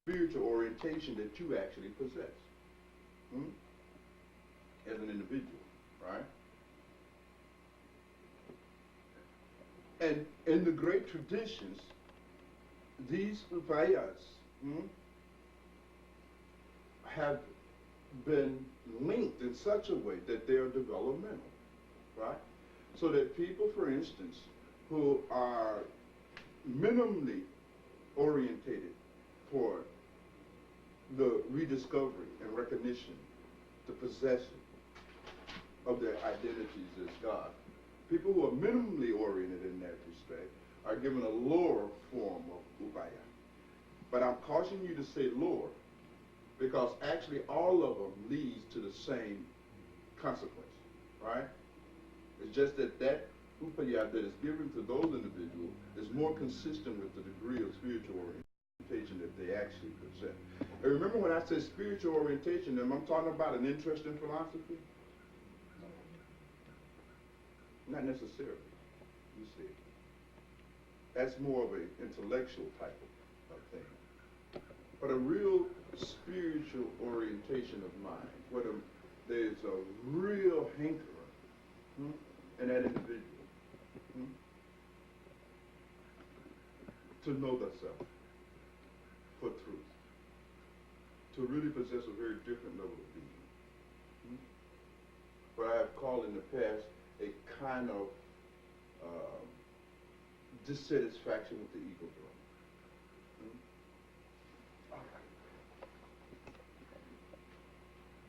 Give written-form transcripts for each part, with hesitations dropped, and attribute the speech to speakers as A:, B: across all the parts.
A: spiritual orientation that you actually possess as an individual, right? And in the great traditions, these upayas have been linked in such a way that they are developmental, right? So that people, for instance, who are minimally orientated toward the rediscovery and recognition, the possession of their identities as God, people who are minimally oriented in that respect are given a lower form of upaya. But I'm cautioning you to say lower because actually all of them leads to the same consequence, right? It's just that that upaya that is given to those individuals is more consistent with the degree of spiritual orientation that they actually present. And remember when I say spiritual orientation, am I talking about an interest in philosophy? Not necessarily, you see. That's more of an intellectual type of thing. But a real spiritual orientation of mind, where there's a real hankering in that individual to know thyself for truth, to really possess a very different level of being. What I have called in the past a kind of dissatisfaction with the ego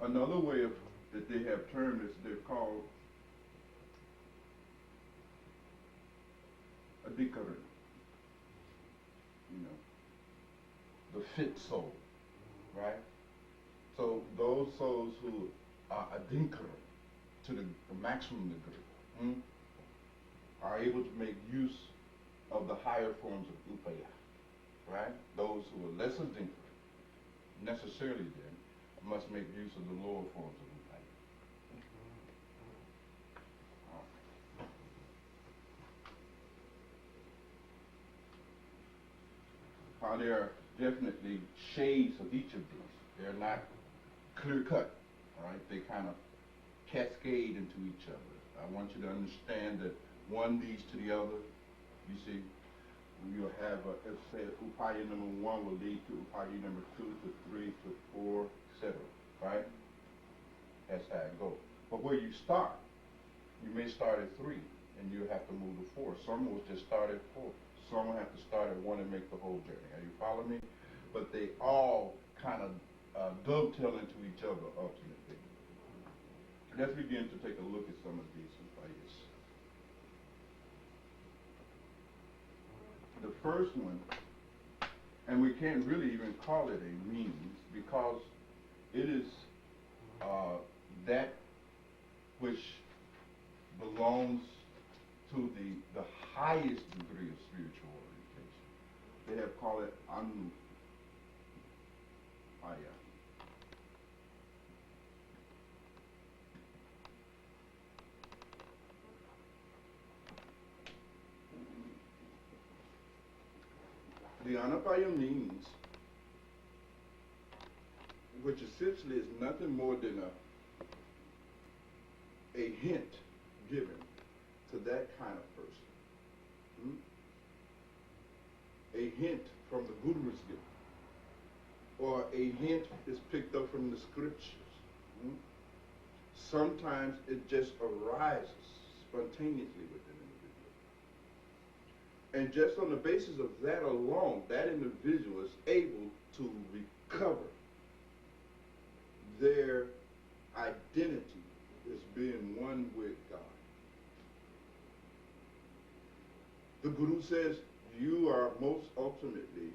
A: drum. Another way that they have termed this, they're called a dikari, the fit soul, right? So those souls who are a dinkara to the maximum degree are able to make use of the higher forms of upaya, right? Those who are lesser dinkara, necessarily then, must make use of the lower forms of upaya. There are definitely shades of each of these. They're not clear cut, all right? They kind of cascade into each other. I want you to understand that one leads to the other. You see, you'll have, let's say, upaya number 1 will lead to upaya number 2 to 3 to 4, etc. Right? That's how it goes. But where you start, you may start at 3 and you have to move to 4. Some will just start at 4. Some will have to start at 1 and make the whole journey. Are you following me? But they all kind of dovetail into each other ultimately. Let's begin to take a look at some of these upayas. The first one, and we can't really even call it a means because it is that which belongs to the highest degree of spiritual orientation. They have called it anu aya. The anapaya means, which essentially is nothing more than a hint given to that kind of person. A hint from the Guru's given, or a hint is picked up from the scriptures. Sometimes it just arises spontaneously within an individual. And just on the basis of that alone, that individual is able to recover their identity as being one with God. The Guru says, you are most ultimately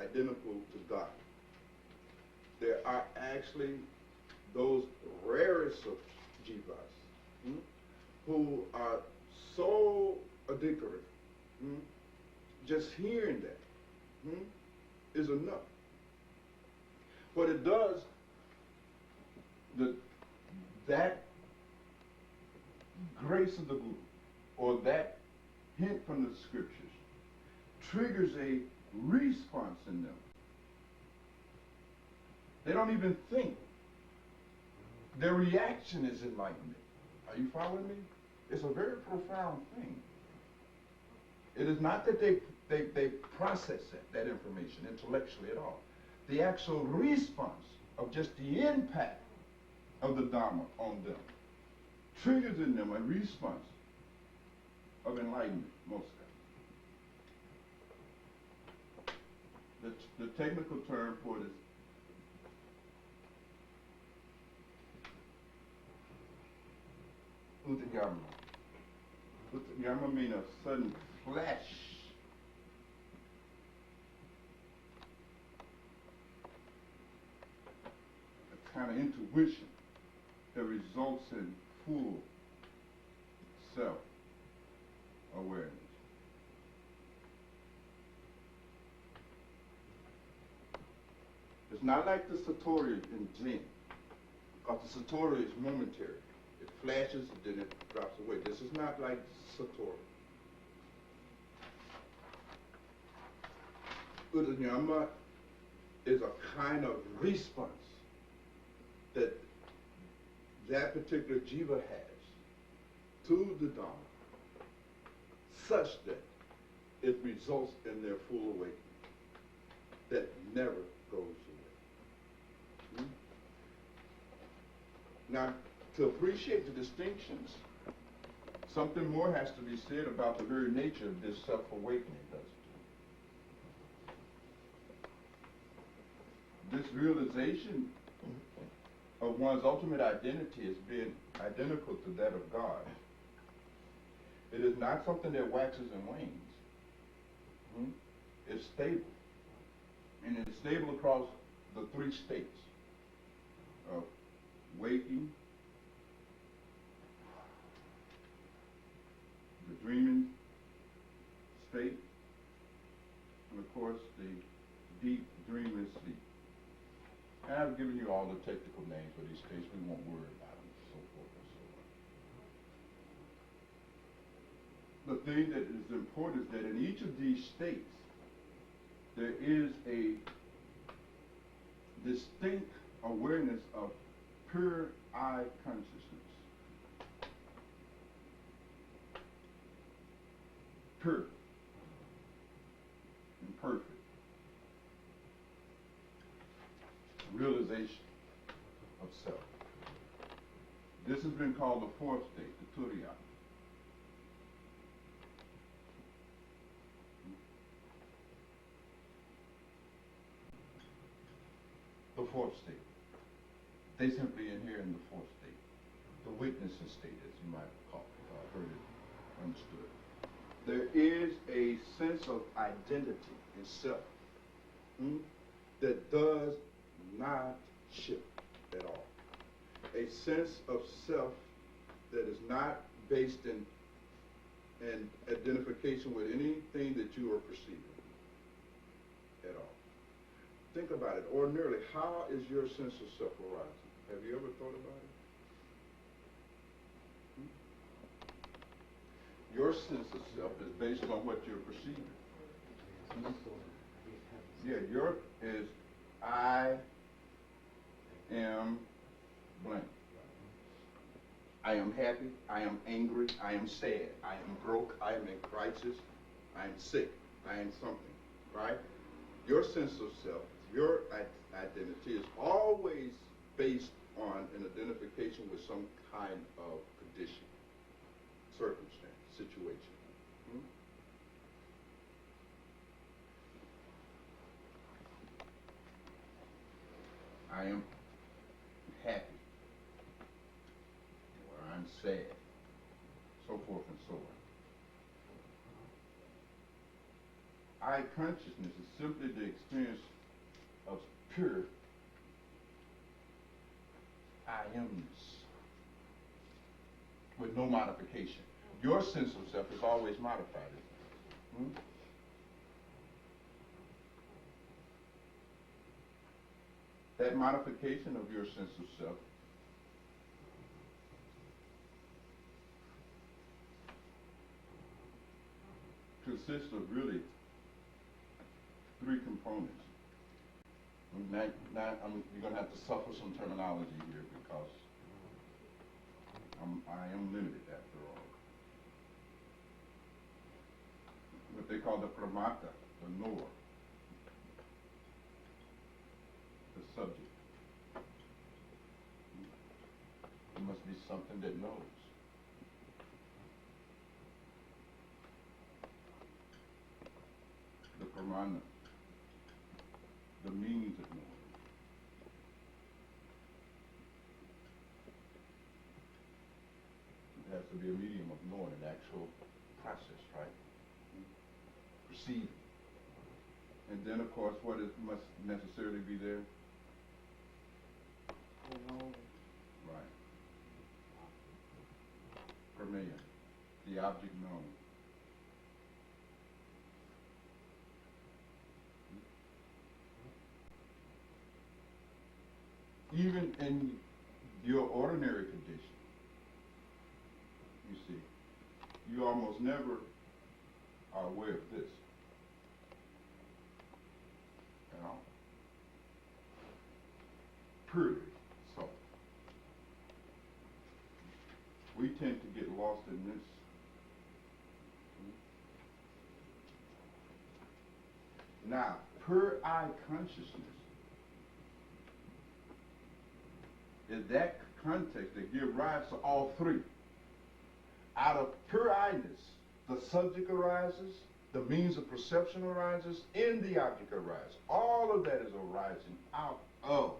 A: identical to God. There are actually those rarest of jivas who are so addicted. Just hearing that is enough. What it does, that grace of the Guru, or that hint from the scriptures, triggers a response in them They don't even think. Their reaction is enlightenment. Are you following me? It's a very profound thing. It is not that they process that information intellectually at all. The actual response of just the impact of the Dharma on them triggers in them a response of enlightenment, most times. The technical term for this Uttayama. Uttayama means a sudden flash. A kind of intuition that results in full self-awareness. It's not like the Satori in Zen, because the Satori is momentary. It flashes and then it drops away. This is not like Satori. Uddiyama is a kind of response that that particular jiva has to the Dharma, such that it results in their full awakening that never goes away. Now, to appreciate the distinctions, something more has to be said about the very nature of this self-awakening, doesn't it? This realization of one's ultimate identity as being identical to that of God. It is not something that waxes and wanes. It's stable. And it's stable across the three states of waking, the dreaming state, and of course the deep dreamless sleep. And I've given you all the technical names for these states. We won't worry about them, so forth and so on. The thing that is important is that in each of these states, there is a distinct awareness of pure I consciousness. Pure and perfect. Realization of self. This has been called the fourth state, the Turiya. The fourth state. They simply inhere in the fourth state, the witnessing state, as you might call it, heard it, understood. There is a sense of identity in self that does not shift at all. A sense of self that is not based in identification with anything that you are perceiving at all. Think about it. Ordinarily, how is your sense of self arising? Have you ever thought about it? Your sense of self is based on what you're perceiving. Yeah, your is I am blank. I am happy, I am angry, I am sad, I am broke, I am in crisis, I am sick, I am something, right? Your sense of self, your identity is always based on an identification with some kind of condition, circumstance, situation. I am happy, or I'm sad, so forth and so on. I consciousness is simply the experience of pure I amness with no modification. Your sense of self is always modified. That modification of your sense of self consists of really three components. Now you're going to have to suffer some terminology here because I am limited after all. What they call the pramata, the knower, the subject. It must be something that knows. The pramana, the means of knowing. It has to be a medium of knowing, an actual process, right? Perceiving. And then, of course, what must necessarily be there? Right. Permeia, the object known. Even in your ordinary condition, you see, you almost never are aware of this. You know? Purely so. We tend to get lost in this. Now, per eye consciousness is that context that gives rise to all three. Out of pure eye-ness, the subject arises, the means of perception arises, and the object arises. All of that is arising out of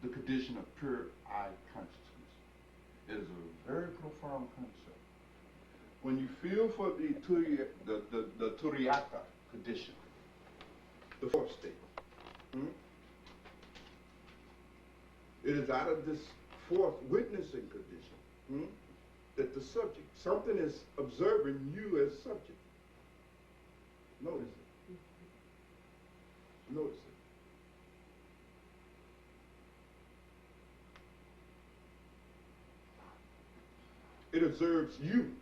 A: the condition of pure eye consciousness. It is a very profound concept. When you feel for the Turiyata condition, the fourth state, it is out of this fourth witnessing condition that the subject, something is observing you as subject. Notice it. Notice it. It observes you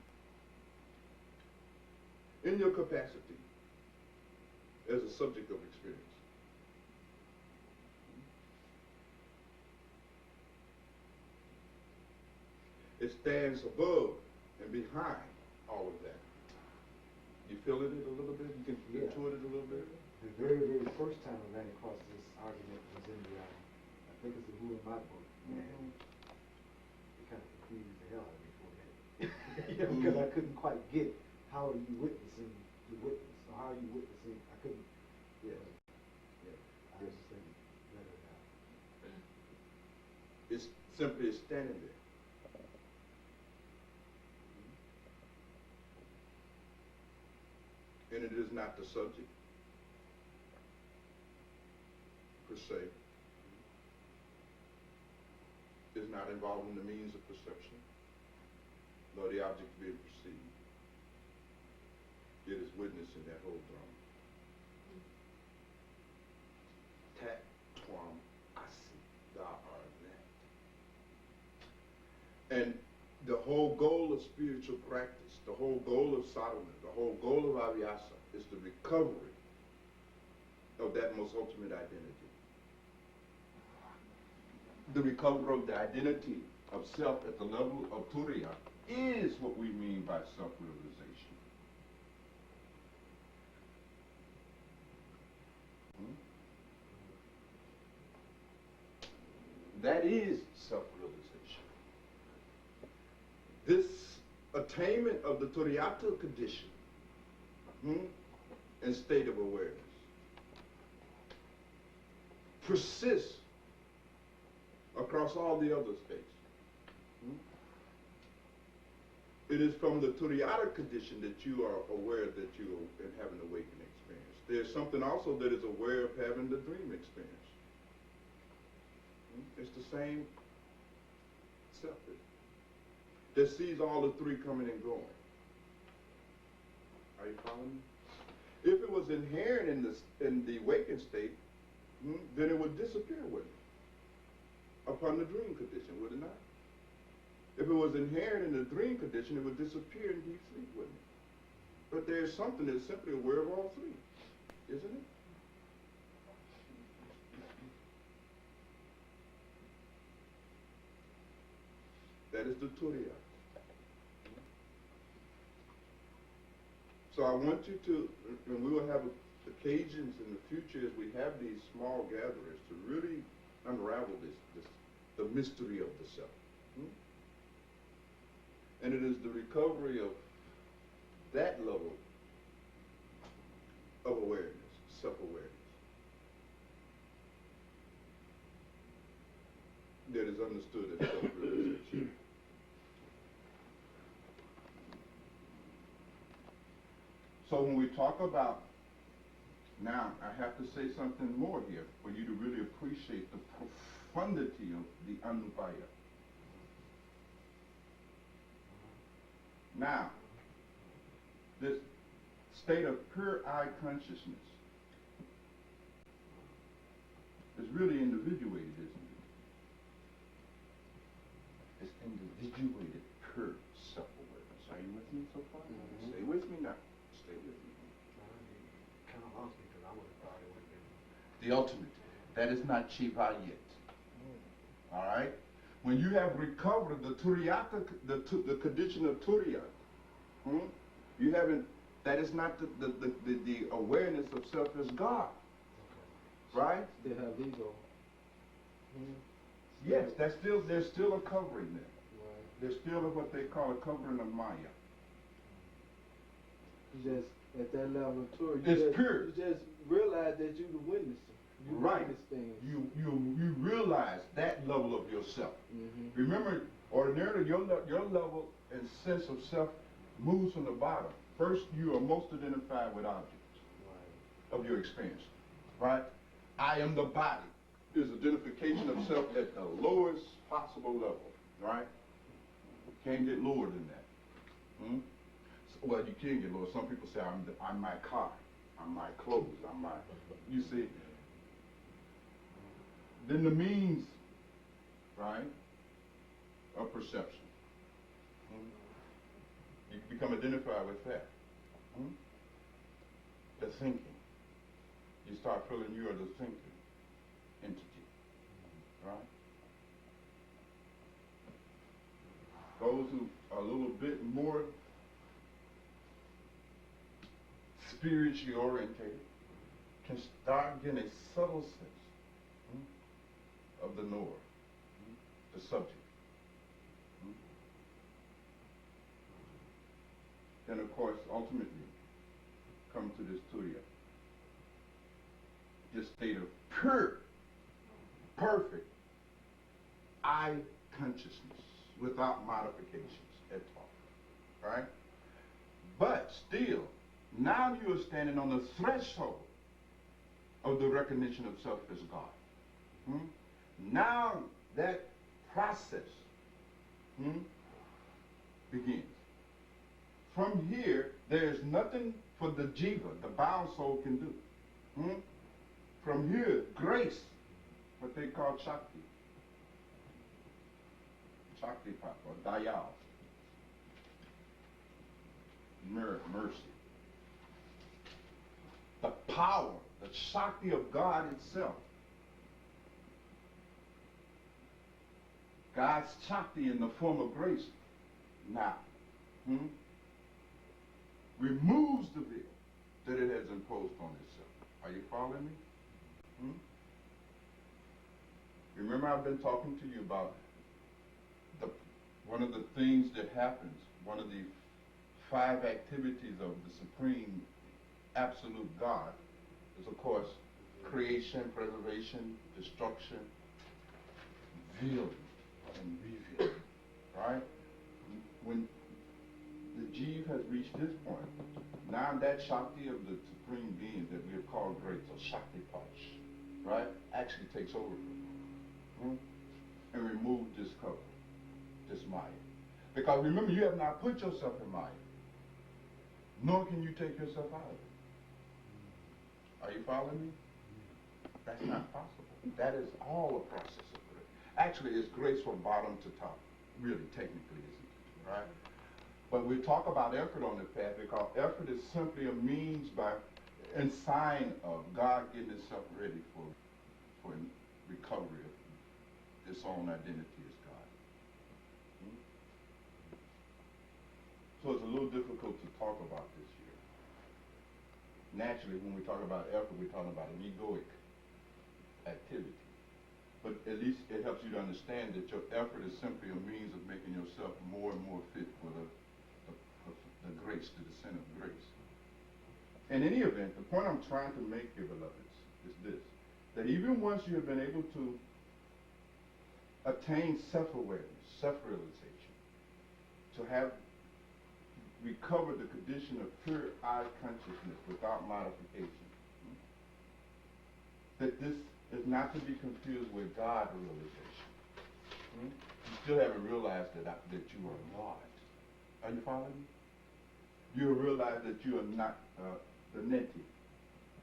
A: in your capacity as a subject of experience. It stands above and behind all of that. You feeling it a little bit? You can intuit it a little bit?
B: The very, very first time I ran across this argument was in the, I think it's the Who in My book. And it kind of confused the hell out of me for a minute. Because I couldn't quite get how are you witnessing the witness, or how are you witnessing, I couldn't, I was just thinking, let it out.
A: It's simply standing there. And it is not the subject, per se. It is not involving the means of perception, nor the object being perceived. It is witnessing that whole drama. Tat twam asi da arnat. And the whole goal of spiritual practice, the whole goal of sadhana, the whole goal of abhyasa is the recovery of that most ultimate identity. The recovery of the identity of self at the level of turiya is what we mean by self-realization. That is self-realization. This attainment of the Turiyata condition and state of awareness persists across all the other states. It is from the Turiyata condition that you are aware that you are having an awakening experience. There's something also that is aware of having the dream experience. It's the same self that sees all the three coming and going. Are you following me? If it was inherent in the awakened state, then it would disappear with it upon the dream condition, would it not? If it was inherent in the dream condition, it would disappear in deep sleep, wouldn't it? But there's something that's simply aware of all three, isn't it? the Turiya. So I want you to, and we will have occasions in the future as we have these small gatherings to really unravel the mystery of the self. And it is the recovery of that level of awareness, self-awareness, that is understood as self-realization. So when we talk about, now I have to say something more here for you to really appreciate the profundity of the Anubhaya. Now, this state of pure eye consciousness is really individuated, isn't it? It's individuated pure self-awareness. Are you with me so far? Mm-hmm. Stay with me now. Stay with me.
B: Kind of lost me because I would have thought it would have been
A: the ultimate. That is not Shiva yet. All right? When you have recovered the Turiyata, the condition of Turiya, you haven't, that is not the awareness of self as God. Okay. Right?
C: They have ego.
A: Yes, there's still a covering there.
C: Right.
A: There's still what they call a covering of Maya.
C: You just, at that level of Torah,
A: it's pure.
C: You just realize that you're the witness. You
A: right.
C: witness things.
A: You realize that level of yourself. Mm-hmm. Remember, ordinarily your level and sense of self moves from the bottom. First, you are most identified with objects of your experience. Right? I am the body. Is identification of self at the lowest possible level. Right? Can't get lower than that. Well, you can get lower. Some people say, I'm my car, I'm my clothes, I'm my, you see. Then the means, right, of perception. You become identified with that. The thinking. You start feeling you are the thinking entity, right? Those who are a little bit more spiritually orientated can start getting a subtle sense of the knower, the subject. Then, of course, ultimately, come to this Turiya, this state of pure, perfect eye consciousness without modifications at all, right? But still, now you are standing on the threshold of the recognition of self as God. Now that process begins. From here, there's nothing for the jiva, the bound soul, can do. From here, grace, what they call Shakti, Shaktipat or Dayal, mercy. The power, the Shakti of God itself. God's Shakti in the form of grace now removes the veil that it has imposed on itself. Are you following me? Remember, I've been talking to you about one of the things that happens, one of the 5 activities of the Supreme Absolute God is, of course, creation, preservation, destruction, revealing and revealing, right? When the Jeev has reached this point, now that Shakti of the Supreme Being that we have called grace, or Shakti Pash, right, actually takes over and removes this cover, this Maya. Because remember, you have not put yourself in Maya, nor can you take yourself out of it. Are you following me? That's not possible. That is all a process of grace. Actually, it's grace from bottom to top. Really, technically, isn't it? Right? But we talk about effort on the path because effort is simply a means by and sign of God getting itself ready for recovery of its own identity as God. So it's a little difficult to talk about this here. Naturally, when we talk about effort, we're talking about an egoic activity. But at least it helps you to understand that your effort is simply a means of making yourself more and more fit for the grace, the descent of grace. In any event, the point I'm trying to make here, beloveds, is this: that even once you have been able to attain self-awareness, self-realization, to have recovered the condition of pure eye consciousness without modification, that this is not to be confused with God realization. You still haven't realized that you are God. Are you following me? You realize that you are not the neti.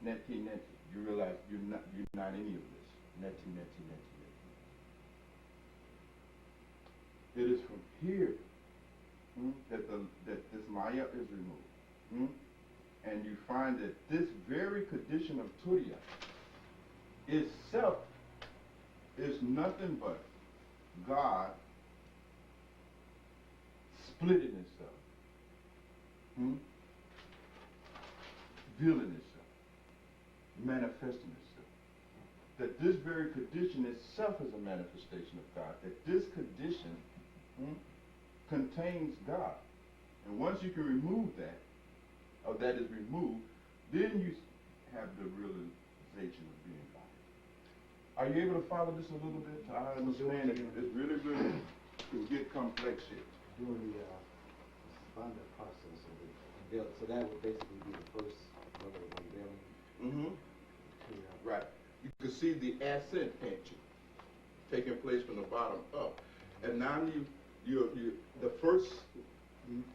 A: You realize you're not any of this. Neti. It is from here that this Maya is removed. And you find that this very condition of Turiya itself is nothing but God splitting itself, revealing itself, manifesting itself. That this very condition itself is a manifestation of God. That this condition contains God. And once you can remove that, or that is removed, then you have the realization of being God. Are you able to follow this a little bit? I understand it. It's really can get complex here.
B: Doing the Spanda process of the unveiling. So that would basically be the first level of unveiling.
A: Right. You can see the ascent, can't you? Taking place from the bottom up. And now the first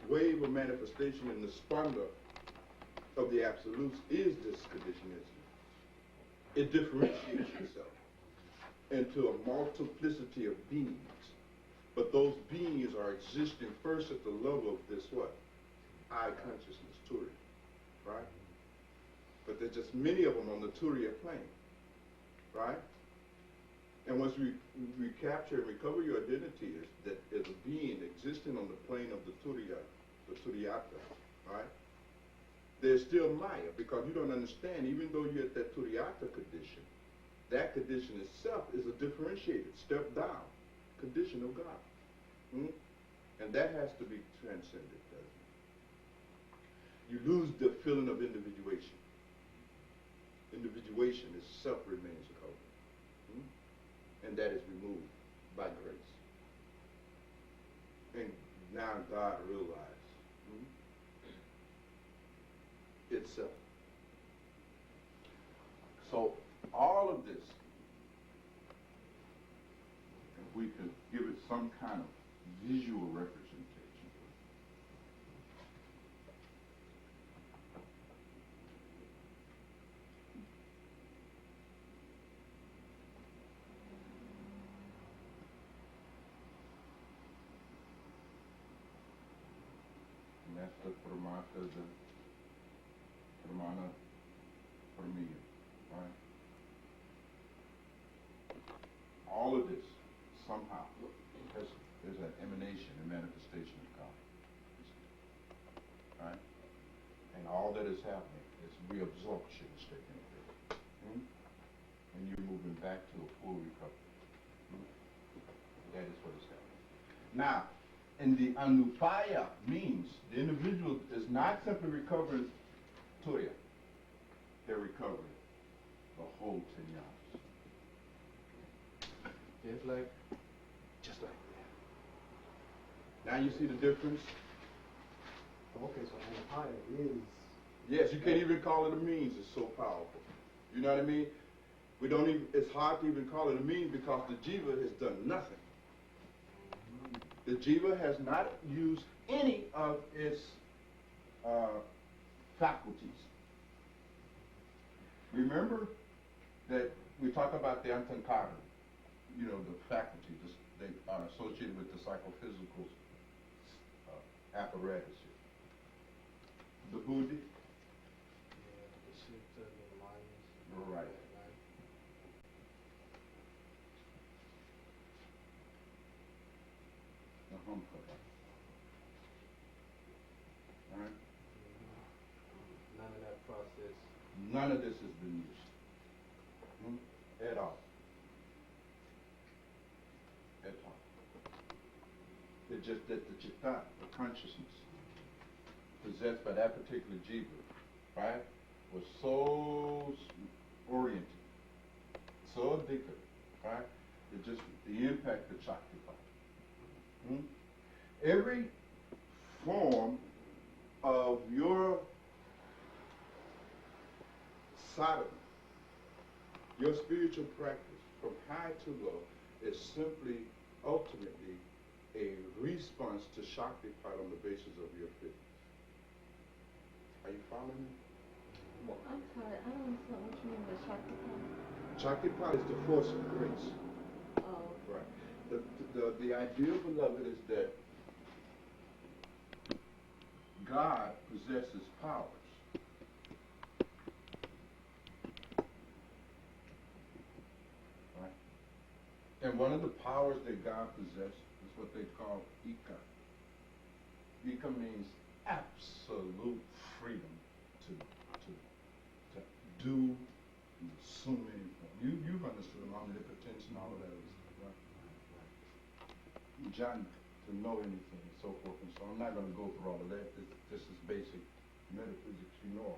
A: wave of manifestation in the Spanda of the absolutes is this conditionism. It differentiates itself into a multiplicity of beings. But those beings are existing first at the level of this what? Eye consciousness, Turiya. Right? But there's just many of them on the Turiya plane. Right? And once we recapture and recover your identity as a being existing on the plane of the Turiya, the Turiyata, right? There's still Maya, because you don't understand, even though you're at that Turiyata condition, that condition itself is a differentiated, step down condition of God. And that has to be transcended, doesn't it? You lose the feeling of individuation. Individuation is self remains a covenant. And that is removed by grace. And now God realized itself. So all of this, if we could give it some kind of visual representation. And that's the Paramata, the Paramana Paramiya, right? All of this somehow is an emanation and manifestation of God. Right? And all that is happening is reabsorption is taking place. And you're moving back to a full recovery. That is what is happening. Now, in the Anupaya means the individual is not simply recovering Turiya. They're recovering the whole 10 yards. Just like that. Now you see the difference?
B: Okay, so Anapaya is...
A: Yes, you can't even call it a means. It's so powerful. You know what I mean? We don't even, it's hard to even call it a means because the Jiva has done nothing. The Jiva has not used any of its faculties. Remember that we talk about the Antankara, you know, the faculties, they are associated with the psychophysical apparatus here. The Buddhi. Right. The Humkara. None of this has been used. At all. At all. It's just that the chitta, the consciousness, possessed by that particular jiva, right, was so oriented, so addicted, right, that just the impact of Shaktipat. Every form of your sadhana, your spiritual practice, from high to low, is simply, ultimately, a response to Shaktipat on the basis of your fitness. Are you following me?
D: I'm sorry, I don't understand what you mean by Shaktipat.
A: Shaktipat is the force of grace.
D: Oh.
A: Right. The idea, beloved, is that God possesses powers. Right? And one of the powers that God possesses is what they call Ika. Ika means absolute freedom to do and assume anything. You've understood omnipotence and all of that other stuff, right? Jhana, to know anything and so forth and so on. I'm not going to go through all of that. This is basic metaphysics, you know.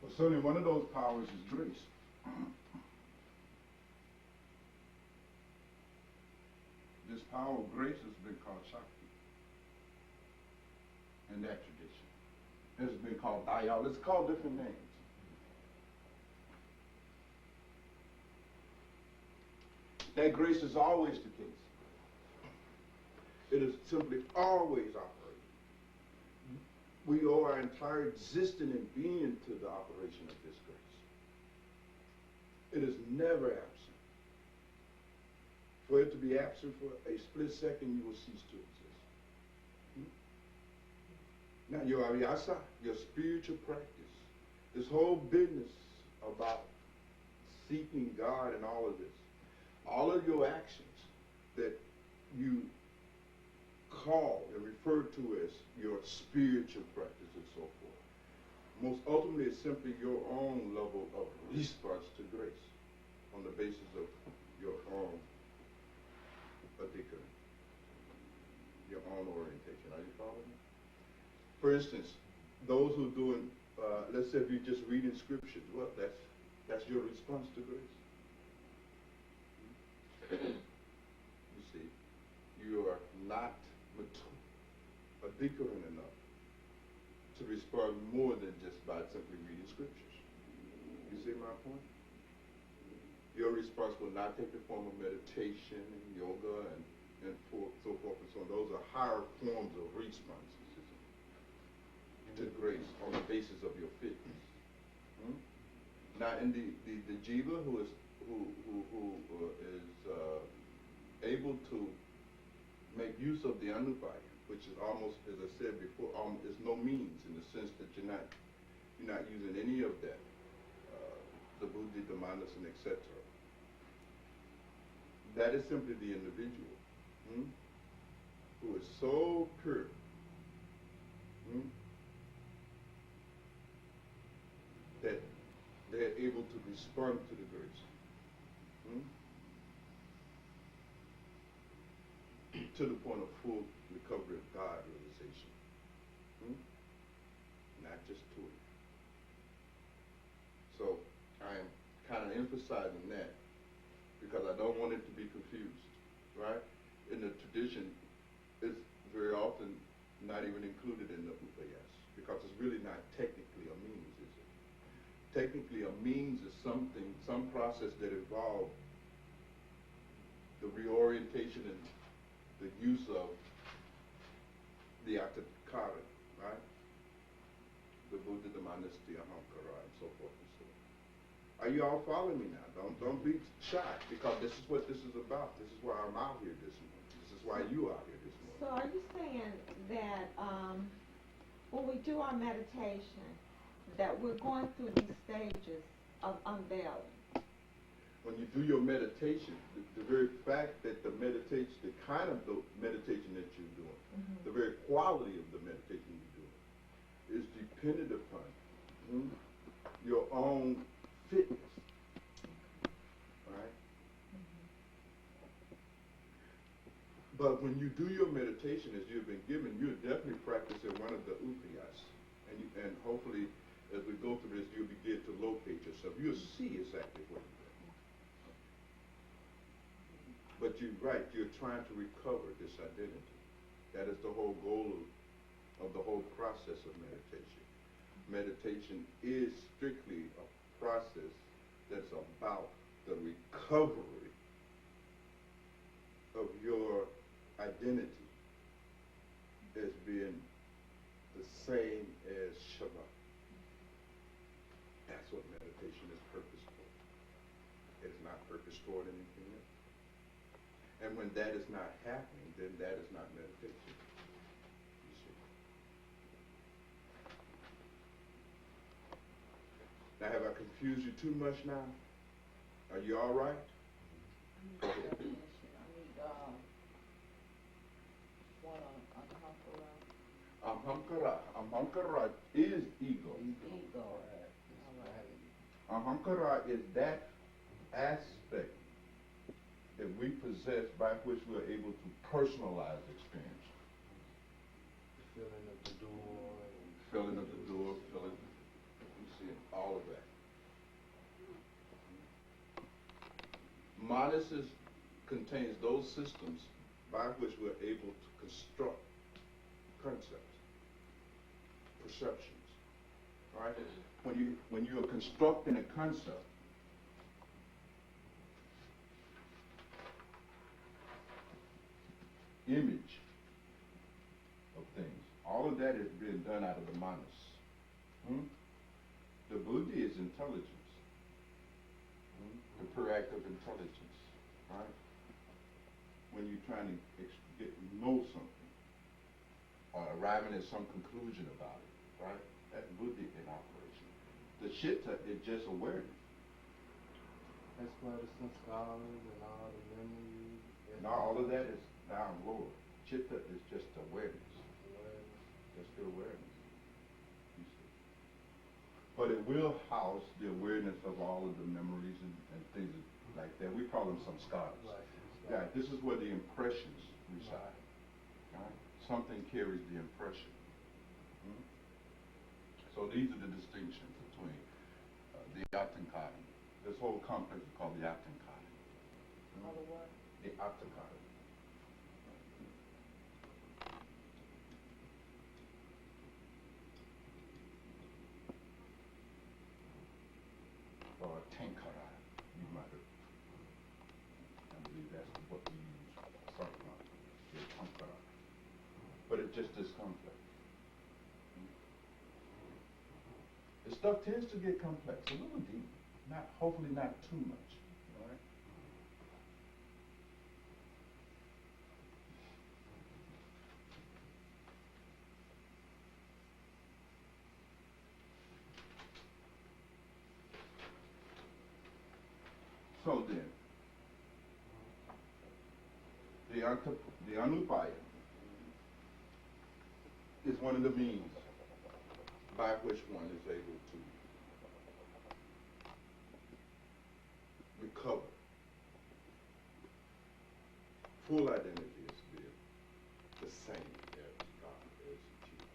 A: But certainly one of those powers is grace. This power of grace has been called Shakti in that tradition. It's been called Dayal. It's called different names. That grace is always the case. It is simply always operating. We owe our entire existence and being to the operation of this grace. It is never absent. For it to be absent for a split second, you will cease to exist. Now, your abhyasa, your spiritual practice, this whole business about seeking God and all of this, all of your actions that you call and refer to as your spiritual practice and so forth, most ultimately it's simply your own level of response to grace on the basis of your own adhikar, your own orientation. Are you following me? For instance, those who are doing, let's say if you're just reading scriptures, well, that's your response to grace. You see, you are not adhikaran enough to respond more than just by simply reading scriptures. You see my point? Your response will not take the form of meditation and yoga and so forth and so on. Those are higher forms of responses to grace on the basis of your fitness. Now, in the jiva who is able to make use of the anubhaya, which is almost, as I said before, is no means, in the sense that you're not using any of that, the buddhi, the manas, and etc. That is simply the individual who is so pure, that they're able to respond to the grace. To the point of full recovery of God realization. Not just to it. So I am kind of emphasizing that because I don't want it to be confused, right? In the tradition, it's very often not even included in the upayas because it's really not technically a means, is it? Technically, a means is some process that involves the reorientation and the use of the atakara, right? The Buddha, the manas, the ahankara, and so forth and so on. Are you all following me now? Don't be shy, because this is what this is about. This is why I'm out here this morning. This is why you are out here this morning.
D: So are you saying that when we do our meditation, that we're going through these stages of unveiling?
A: When you do your meditation, the very fact that the meditation, the kind of the meditation that you're doing, the very quality of the meditation you're doing, is dependent upon your own fitness, right? But when you do your meditation as you've been given, you're definitely practicing one of the upayas. And hopefully, as we go through this, you'll begin to locate yourself. You'll see exactly where you're at. But you're right, you're trying to recover this identity. That is the whole goal of the whole process of meditation. Meditation is strictly a process that's about the recovery of your identity as being the same as Shiva. That's what meditation is purpose for. It is not purpose toward anything else. And when that is not happening, then that is not meditation. You see. Now, have I confused you too much now? Are you all right? Go ahead. Ahankara. Ahankara is ego. Ahankara is that aspect that we possess by which we are able to personalize experience.
C: Filling of the door.
A: Filling of the door, filling, you see, all of that. Monasis contains those systems by which we're able to construct concepts, perceptions, right? When you are constructing a concept, image of things, all of that is being done out of the manas. The buddhi is intelligence, the proactive intelligence, right? When you're trying to know something or arriving at some conclusion about it, right? That's buddhi in operation. The chitta is just awareness.
C: That's why the sanskaras and all the memories.
A: And all of that is down lower. Chitta is just awareness. Just the awareness. You see. But it will house the awareness of all of the memories and things like that. We call them samskaras.
C: Right.
A: Yeah, this is where the impressions reside. Right? Something carries the impression. So these are the distinctions between the Athankara. This whole complex is called the Athankara. The Athankara. Or Tankara, you might have. I believe that's what we use. Something the Tankara. But it's just this complex. The stuff tends to get complex, a little deep. Hopefully not too much. All right? So then, the anupaya is one of the means by which one is able to recover. Full identity is to be the same as God, as Chief,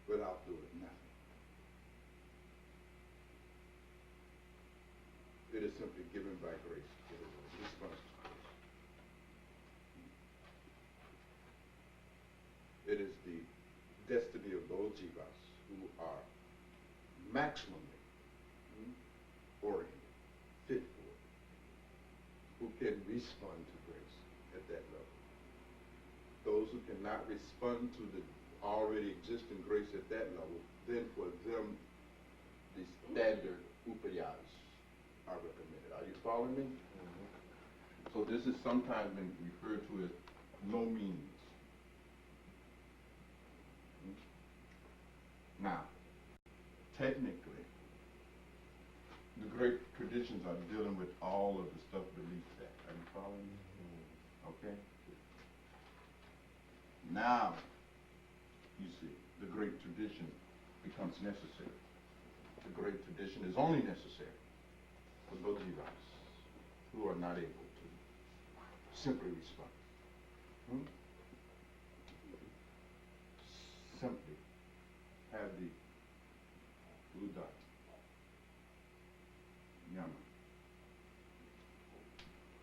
A: without doing nothing. It is simply given by grace. It is a response to grace. It is the destiny of those jivas who are maximally oriented, fit for it, who can respond to grace at that level. Those who cannot respond to the already existing grace at that level, then for them the standard upayas are recommended. Are you following me? So this is sometimes been referred to as no means. Now, technically, the great traditions are dealing with all of the stuff beneath that. Are you following me? Okay? Now, the great tradition becomes necessary. The great tradition is only necessary for those Levites who are not able to simply respond. Simply have the blue dot. Yama.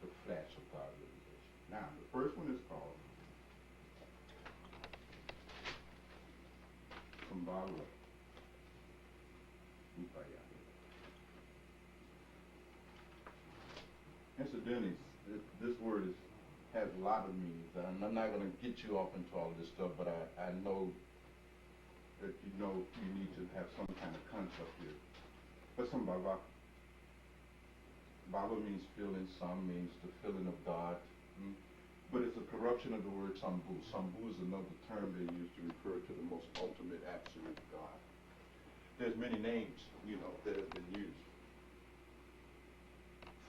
A: The flash of God realization. Now, the first one is called Spanda Karika. Incidentally, this word has a lot of meanings, and I'm not going to get you off into all this stuff, but I know that you need to have some kind of concept here. But some Baba means feeling, some means the feeling of God, but it's a corruption of the word Sambhu. Sambhu is another term they use to refer to the most ultimate absolute God. There's many names, that have been used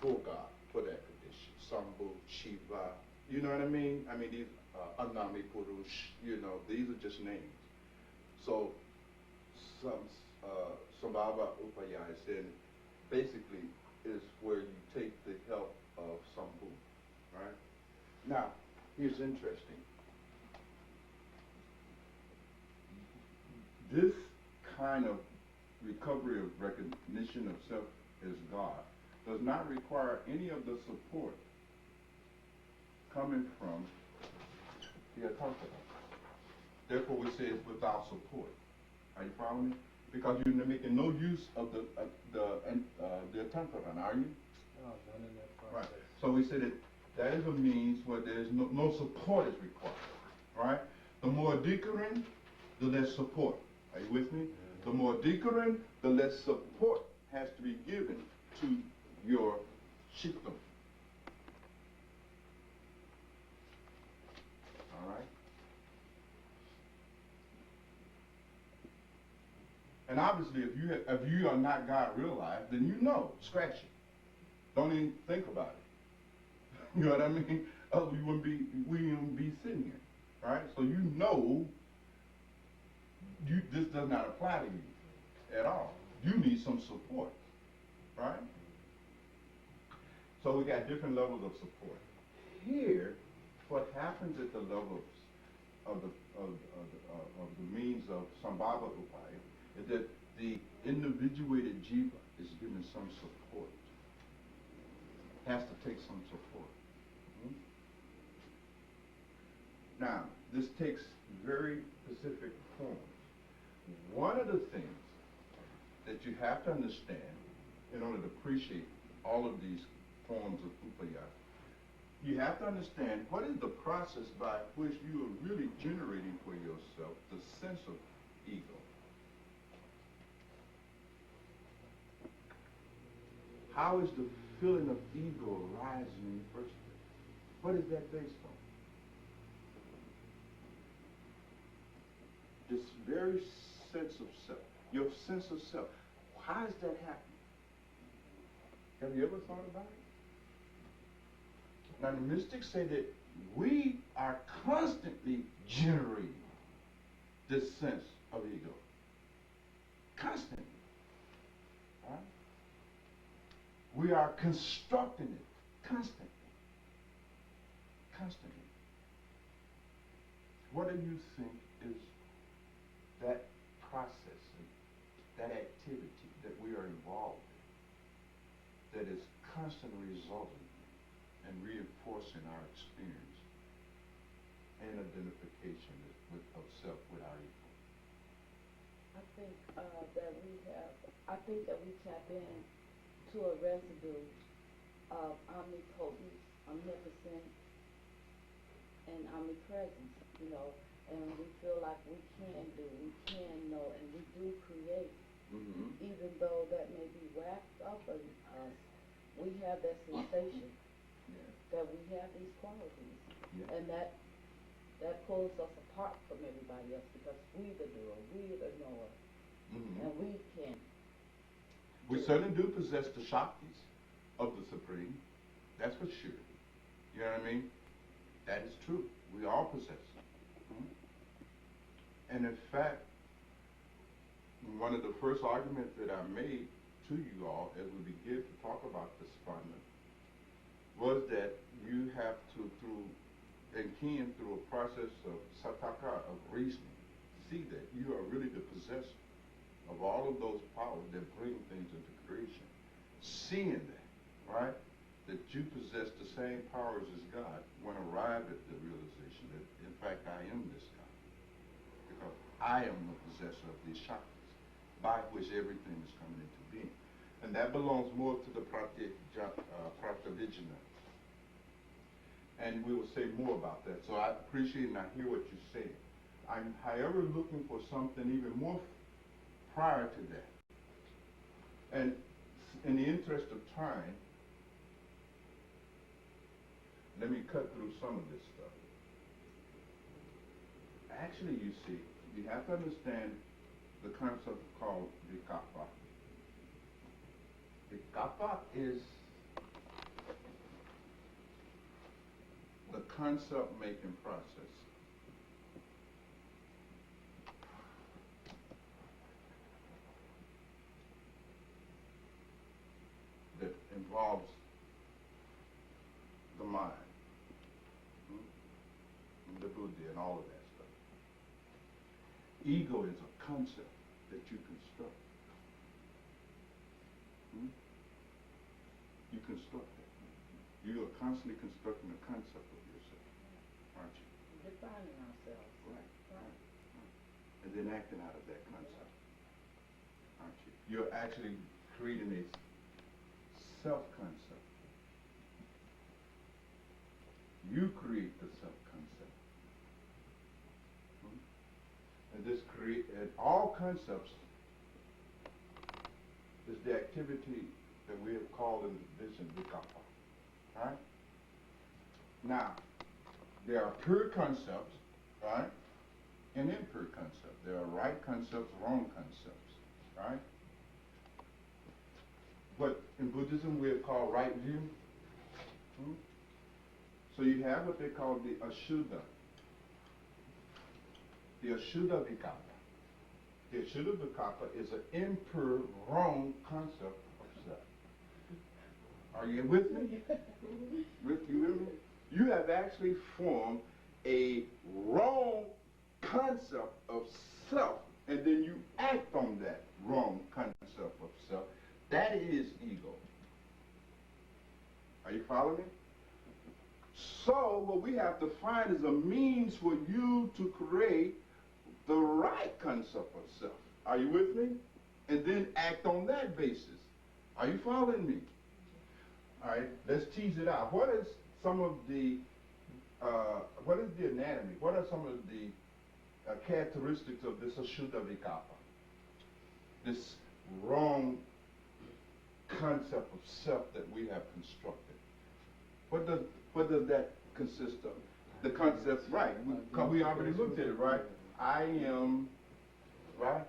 A: for God, for that condition. Sambhu, Shiva, you know what I mean? I mean, these Anami Purush, these are just names. So, Sambhava Upaya is then basically is where you take the help of Sambhu, right? Now, here's interesting. This kind of recovery of recognition of self as God does not require any of the support coming from the Atartara. Therefore, we say it's without support. Are you following me? Because you're making no use of the Atartara, are you?
C: No, none in that process.
A: Right. So we say that is a means where there's no support is required. Right? The more Dikarin, the less support. Are you with me? The more Dikarin, the less support has to be given to your shiktam. All right? And obviously, if you are not God realized, then scratch it. Don't even think about it. You know what I mean? Otherwise, we wouldn't be sitting here, right? So this does not apply to you at all. You need some support, right? So we got different levels of support. Here, what happens at the levels of the means of Sambhava Upaya is that the individuated jiva is given some support. Has to take some support. Now, this takes very specific forms. One of the things that you have to understand in order to appreciate all of these forms of upaya, you have to understand what is the process by which you are really generating for yourself the sense of ego. How is the feeling of ego arising in the first place? What is that based on? This very sense of self, your sense of self. How is that happening? Have you ever thought about it? Now the mystics say that we are constantly generating this sense of ego. Constantly. Right? We are constructing it constantly. Constantly. What do you think is that process, that activity that we are involved in, that is constantly resulting and reinforcing our experience and identification of self with our ego?
E: I think that we tap in to a residue of omnipotence, omnipotence, and omnipresence, and we feel like we can do, we can know, and we do create, even though that may be wrapped up in us. We have that sensation that we have these qualities, and that pulls us apart from everybody else because we the doer, we the knower, and we can.
A: We certainly do possess the Shaktis of the Supreme. That's for sure. You know what I mean? That is true. We all possess them. And in fact, one of the first arguments that I made to you all as we begin to talk about the Spanda was that you have to, through a process of sataka, of reasoning, see that you are really the possessor of all of those powers that bring things into creation. Seeing that, right, that you possess the same powers as God, one arrived at the realization that, in fact, I am this God. Because I am the possessor of these chakras, by which everything is coming into being. And that belongs more to the Pratyavijana. And we will say more about that. So I appreciate and I hear what you're saying. I'm, however, looking for something even more prior to that. And in the interest of time, let me cut through some of this stuff. Actually, you see, you have to understand the concept called vikapa. Vikapa is the concept-making process. That involves the mind, and the buddhi, and all of that stuff. Ego is a concept that you construct. You construct it. You are constantly constructing a concept of yourself, aren't you?
E: Defining ourselves.
A: Right. And then acting out of that concept, aren't you? You're actually creating a self-concept. You create the self-concept. And this and all concepts is the activity that we have called in the vision vikapa. Right? Now, there are pure concepts, right? And impure concepts. There are right concepts, wrong concepts, right? What in Buddhism we have called right view. So you have what they call the Ashuddha. The Ashuddha Vikapa. The Ashuddha Vikapa is an impure, wrong concept of self. Are you with me? With me? You have actually formed a wrong concept of self, and then you act on that wrong concept of self. That is ego. Are you following me? So what we have to find is a means for you to create the right concept of self. Are you with me? And then act on that basis. Are you following me? All right, let's tease it out. What is some of the, what is the anatomy? What are some of the characteristics of this Ashuddha Vikapa? This wrong concept of self that we have constructed. What does that consist of? The concept, right? We already looked at it, right? I am, right?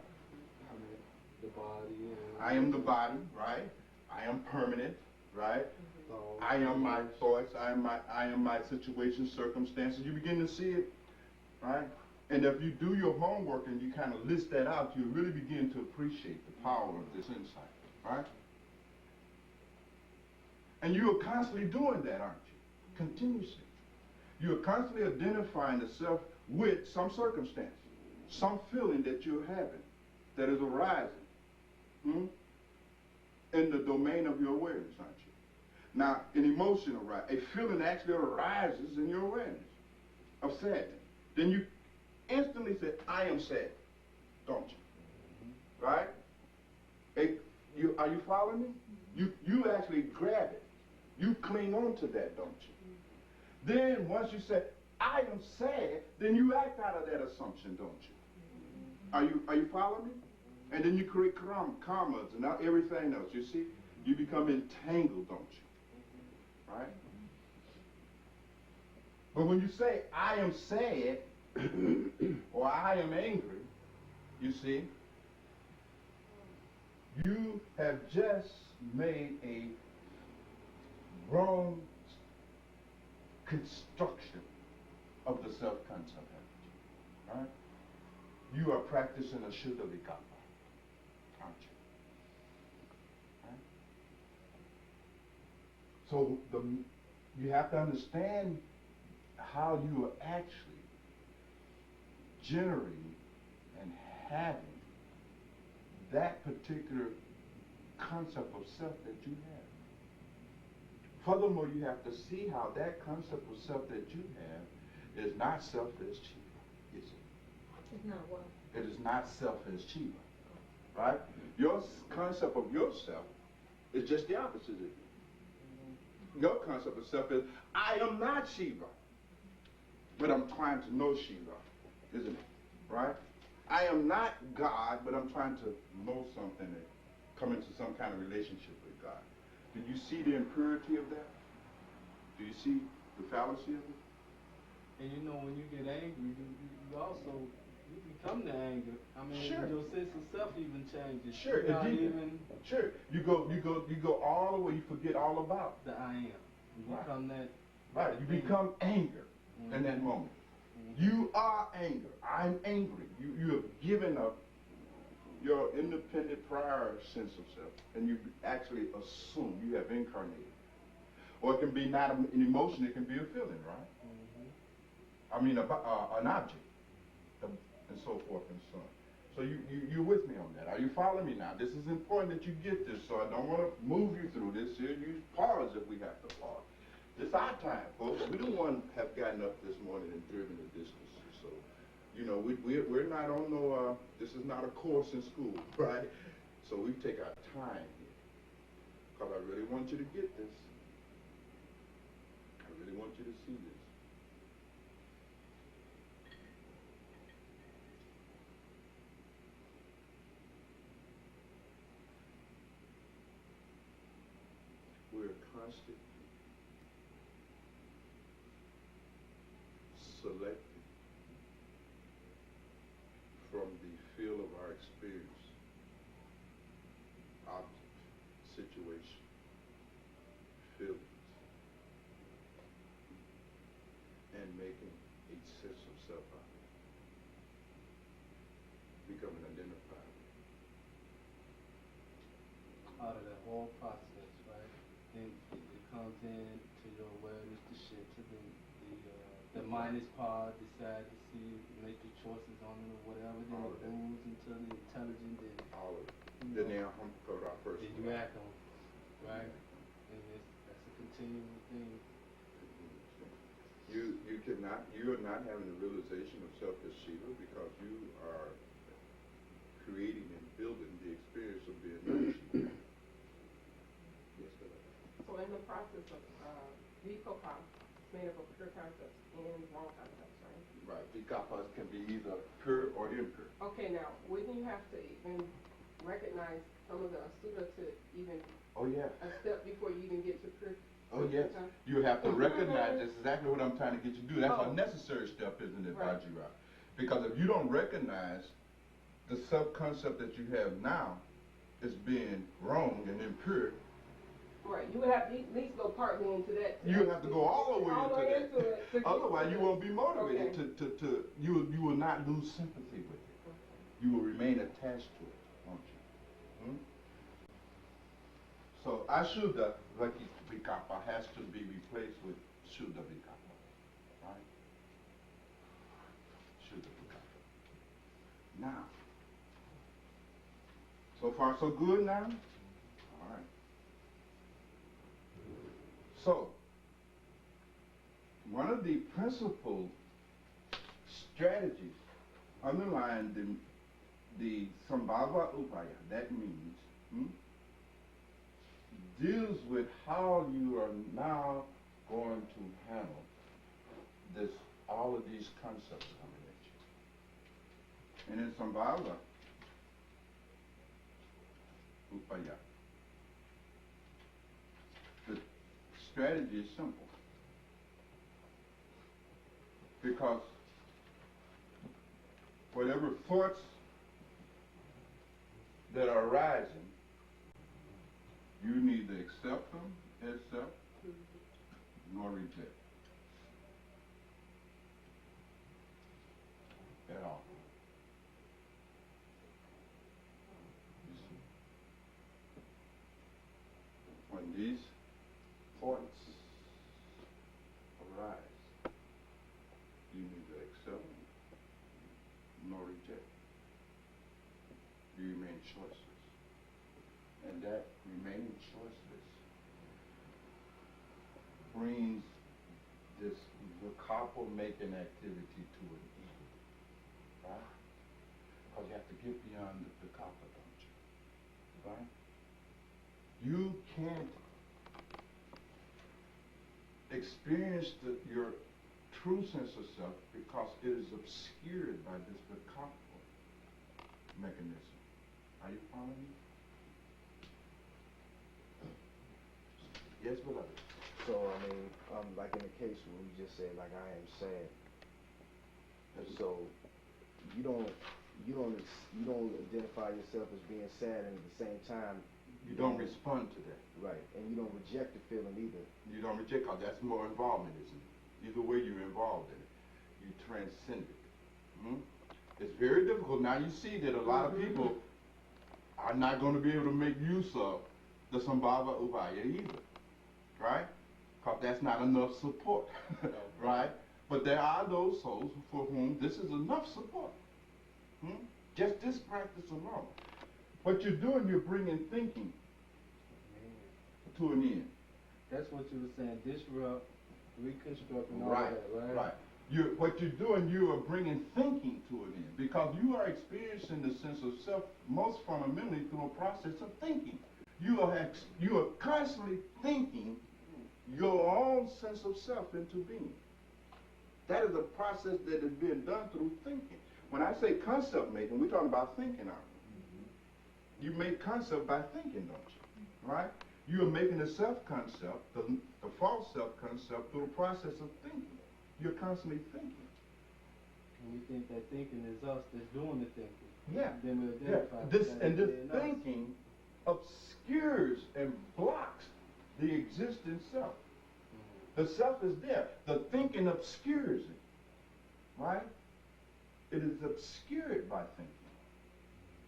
B: The body.
A: I am the body, right? I am permanent, right? I am my thoughts. I am my situation, circumstances. You begin to see it, right? And if you do your homework and you kind of list that out, you really begin to appreciate the power of this insight, right? And you are constantly doing that, aren't you? Continuously. You are constantly identifying the self with some circumstance, some feeling that you're having, that is arising in the domain of your awareness, aren't you? Now, an emotion arises, a feeling actually arises in your awareness of sadness. Then you instantly say, I am sad, don't you? Right? Are you following me? You actually grab it. You cling on to that, don't you? Then once you say, I am sad, then you act out of that assumption, don't you? Are you following me? And then you create karmas and now everything else. You see? You become entangled, don't you? Right? But when you say, I am sad, or I am angry, you see, you have just made a wrong construction of the self-concept, right? You are practicing a Ashuddha Vikapa. So you have to understand how you are actually generating and having that particular concept of self that you have. Furthermore, you have to see how that concept of self that you have is not self as Shiva, is it?
D: It's not what?
A: It is not self as Shiva, right? Your concept of yourself is just the opposite of it. Your concept of self is, I am not Shiva, but I'm trying to know Shiva, isn't it? Right? I am not God, but I'm trying to know something and come into some kind of relationship with God. Do you see the impurity of that? Do you see the fallacy of it?
C: And you know, when you get angry, you also, you become the anger. I mean,
A: Sure.
C: your sense of self even changes.
A: Sure.
C: You're not even
A: Sure. You go all the way, you forget all about.
C: the I am. You
A: Right.
C: become that.
A: Right. You become anger in that moment. You are anger. I'm angry. You have given up your independent prior sense of self, and you actually assume you have incarnated. Or it can be not an emotion, it can be a feeling, right? I mean, an object, and so forth and so on. So you're with me on that. Are you following me now? This is important that you get this, so I don't want to move you through this here. You pause if we have to pause. It's our time, folks. We don't want to have gotten up this morning and driven the distances. So, you know, we're not on no, this is not a course in school, right? So we take our time here. Because I really want you to get this. I really want you to see this. We're constantly selected from the field of our experience, object, situation, feelings, and making a sense of self out of it, becoming identified with it.
C: Out of that whole process, right? And it comes in to your awareness, the shit, to the minus part, decide to see, make your choices on it or whatever, then
A: All
C: it
A: of that.
C: moves into the intelligent, then
A: All of it.
C: you
A: Then
C: know,
A: now I'm covered our first.
C: then you act on it, right? And that's a continual thing.
A: You are not having the realization of self as Shiva because you are creating and building the experience of being not Shiva. Yes, sir.
F: So in the process of Vikapa, it's made up of pure concepts and wrong concepts, right?
A: Right. Vikapas can be either pure or impure.
F: Okay, now, wouldn't you have to even recognize some of the Sutta to even
A: Oh yeah.
F: a step before you even get to pure?
A: Oh yes.
F: Okay.
A: You have to recognize that's exactly what I'm trying to get you to do. That's
F: Oh.
A: a necessary step, isn't it,
F: Right.
A: Vajira? Because if you don't recognize the self-concept that you have now as being wrong and impure,
F: Right, you would have to at least go partly into that.
A: you have to go all the way
F: All the way into
A: into
F: it.
A: that. Otherwise, you won't be motivated
F: Okay.
A: you will not lose sympathy with it. You will remain attached to it, won't you? Hmm? So Ashuddha Vikapa has to be replaced with Shuddha Vikapa, right? Shuddha Vikapa. Now, so far so good now? All right. So, one of the principal strategies underlying the Sambhava Upaya, that means, deals with how you are now going to handle this, all of these concepts coming at you. And in Sambhava Upaya, the strategy is simple. Because whatever thoughts that are arising, you neither accept them as self nor reject at all. You see? When these thoughts choiceless. And that remaining choiceless brings this Vakapa-making activity to an end, right? Because you have to get beyond the Vakapa, don't you? Right? You can't experience your true sense of self because it is obscured by this Vakapa mechanism. Are you following me? Yes, beloved.
G: So, I mean, like in the case where we just said, like, I am sad. And so, you don't identify yourself as being sad, and at the same time,
A: You don't respond to that.
G: right, and you don't reject the feeling either.
A: You don't reject, because that's more involvement, isn't it? Either way, you're involved in it. You transcend it. It's very difficult. Now you see that a lot of people are not going to be able to make use of the Sambhava Upaya either, right? Because that's not enough support, right? But there are those souls for whom this is enough support. Just this practice alone. What you're doing, you're bringing thinking to an end.
C: That's what you were saying, disrupt, reconstruct, and all
A: Right,
C: that,
A: right. What you're doing, you are bringing thinking to an end, because you are experiencing the sense of self most fundamentally through a process of thinking. You are constantly thinking your own sense of self into being. That is a process that is being done through thinking. When I say concept making, we're talking about thinking, aren't we? You make concept by thinking, don't you? Right? You are making the self-concept, the false self-concept, through the process of thinking. You're constantly thinking.
C: And we think that thinking is us that's doing the thinking.
A: Yeah.
C: Then we
A: Yeah.
C: identify
A: This
C: that
A: thinking obscures and blocks the existing self. The self is there. The thinking obscures it. Right? It is obscured by thinking.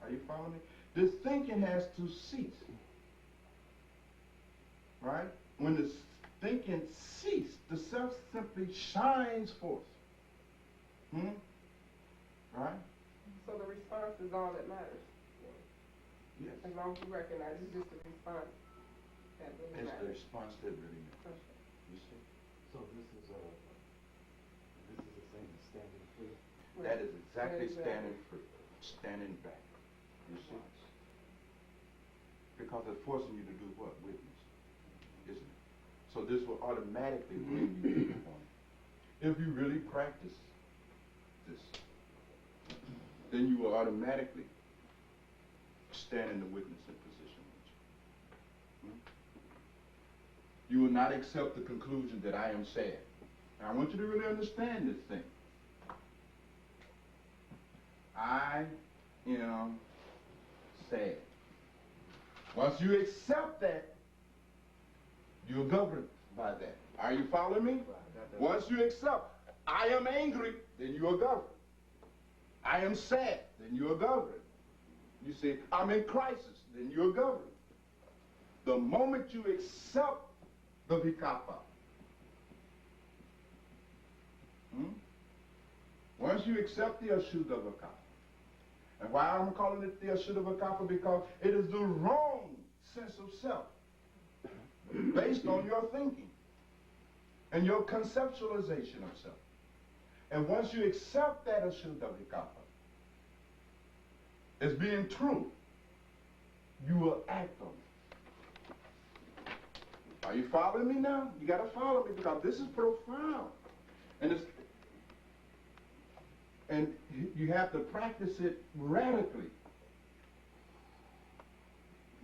A: Are you following me? This thinking has to cease. Right? When the thinking ceases, the self simply shines forth. Right?
F: So the response is all that matters.
A: Yes.
F: As long as you recognize it's just the response that really
A: It's the
F: matters.
A: response that really matters.
F: Okay.
A: You see?
B: So this is the same as standing free.
A: That is exactly
F: Exactly.
A: standing free, standing back. You see? Because it's forcing you to do what? Witness. Isn't it? So this will automatically bring you to the point. If you really practice this, then you will automatically stand in the witnessing position. You will not accept the conclusion that I am sad. Now I want you to really understand this thing. I am sad. Once you accept that, you're governed by that. Are you following me? Once you accept, I am angry, then you are governed. I am sad, then you are governed. You see, I'm in crisis, then you're governed. The moment you accept the vikapa, once you accept the Ashuddha Vikapa, and why I'm calling it the Ashuddha Vikapa, because it is the wrong sense of self based on your thinking and your conceptualization of self. And once you accept that Ashuddha Vikapa as being true, you will act on it. Are you following me now? You got to follow me, because this is profound. And you have to practice it radically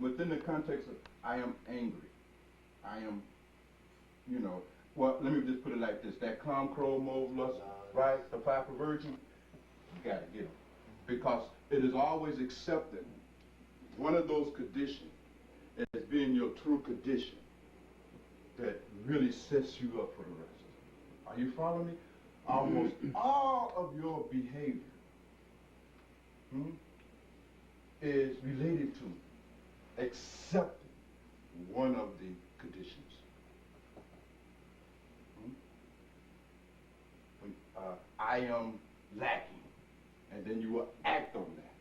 A: within the context of I am angry. I am, well, let me just put it like this. That calm, crow, mauve, lust, right? The five perversion, you got to get them. Because it is always accepted one of those conditions as being your true condition that really sets you up for the rest. Are you following me? Almost all of your behavior is related to accepting one of the conditions. I am lacking, and then you will act on that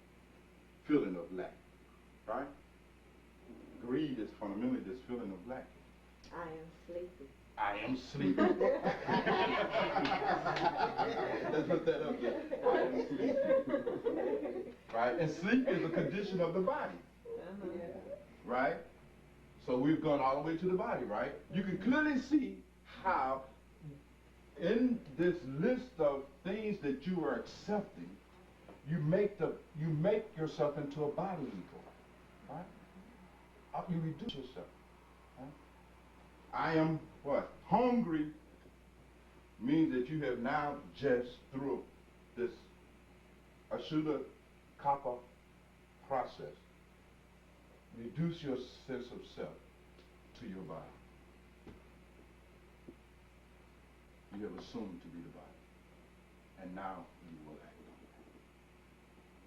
A: feeling of lack. right? Greed is fundamentally this feeling of lack.
D: I am sleepy.
A: I am sleepy. Let's put that up there. I am sleepy. Right? And sleep is a condition of the body. Right? So we've gone all the way to the body, right? You can clearly see how in this list of things that you are accepting, you make yourself into a body ego. Right? You reduce yourself. Right? I am what? Hungry means that you have now just through this Ashuddha Kappa process, reduce your sense of self to your body. You have assumed to be the body. And now you will act on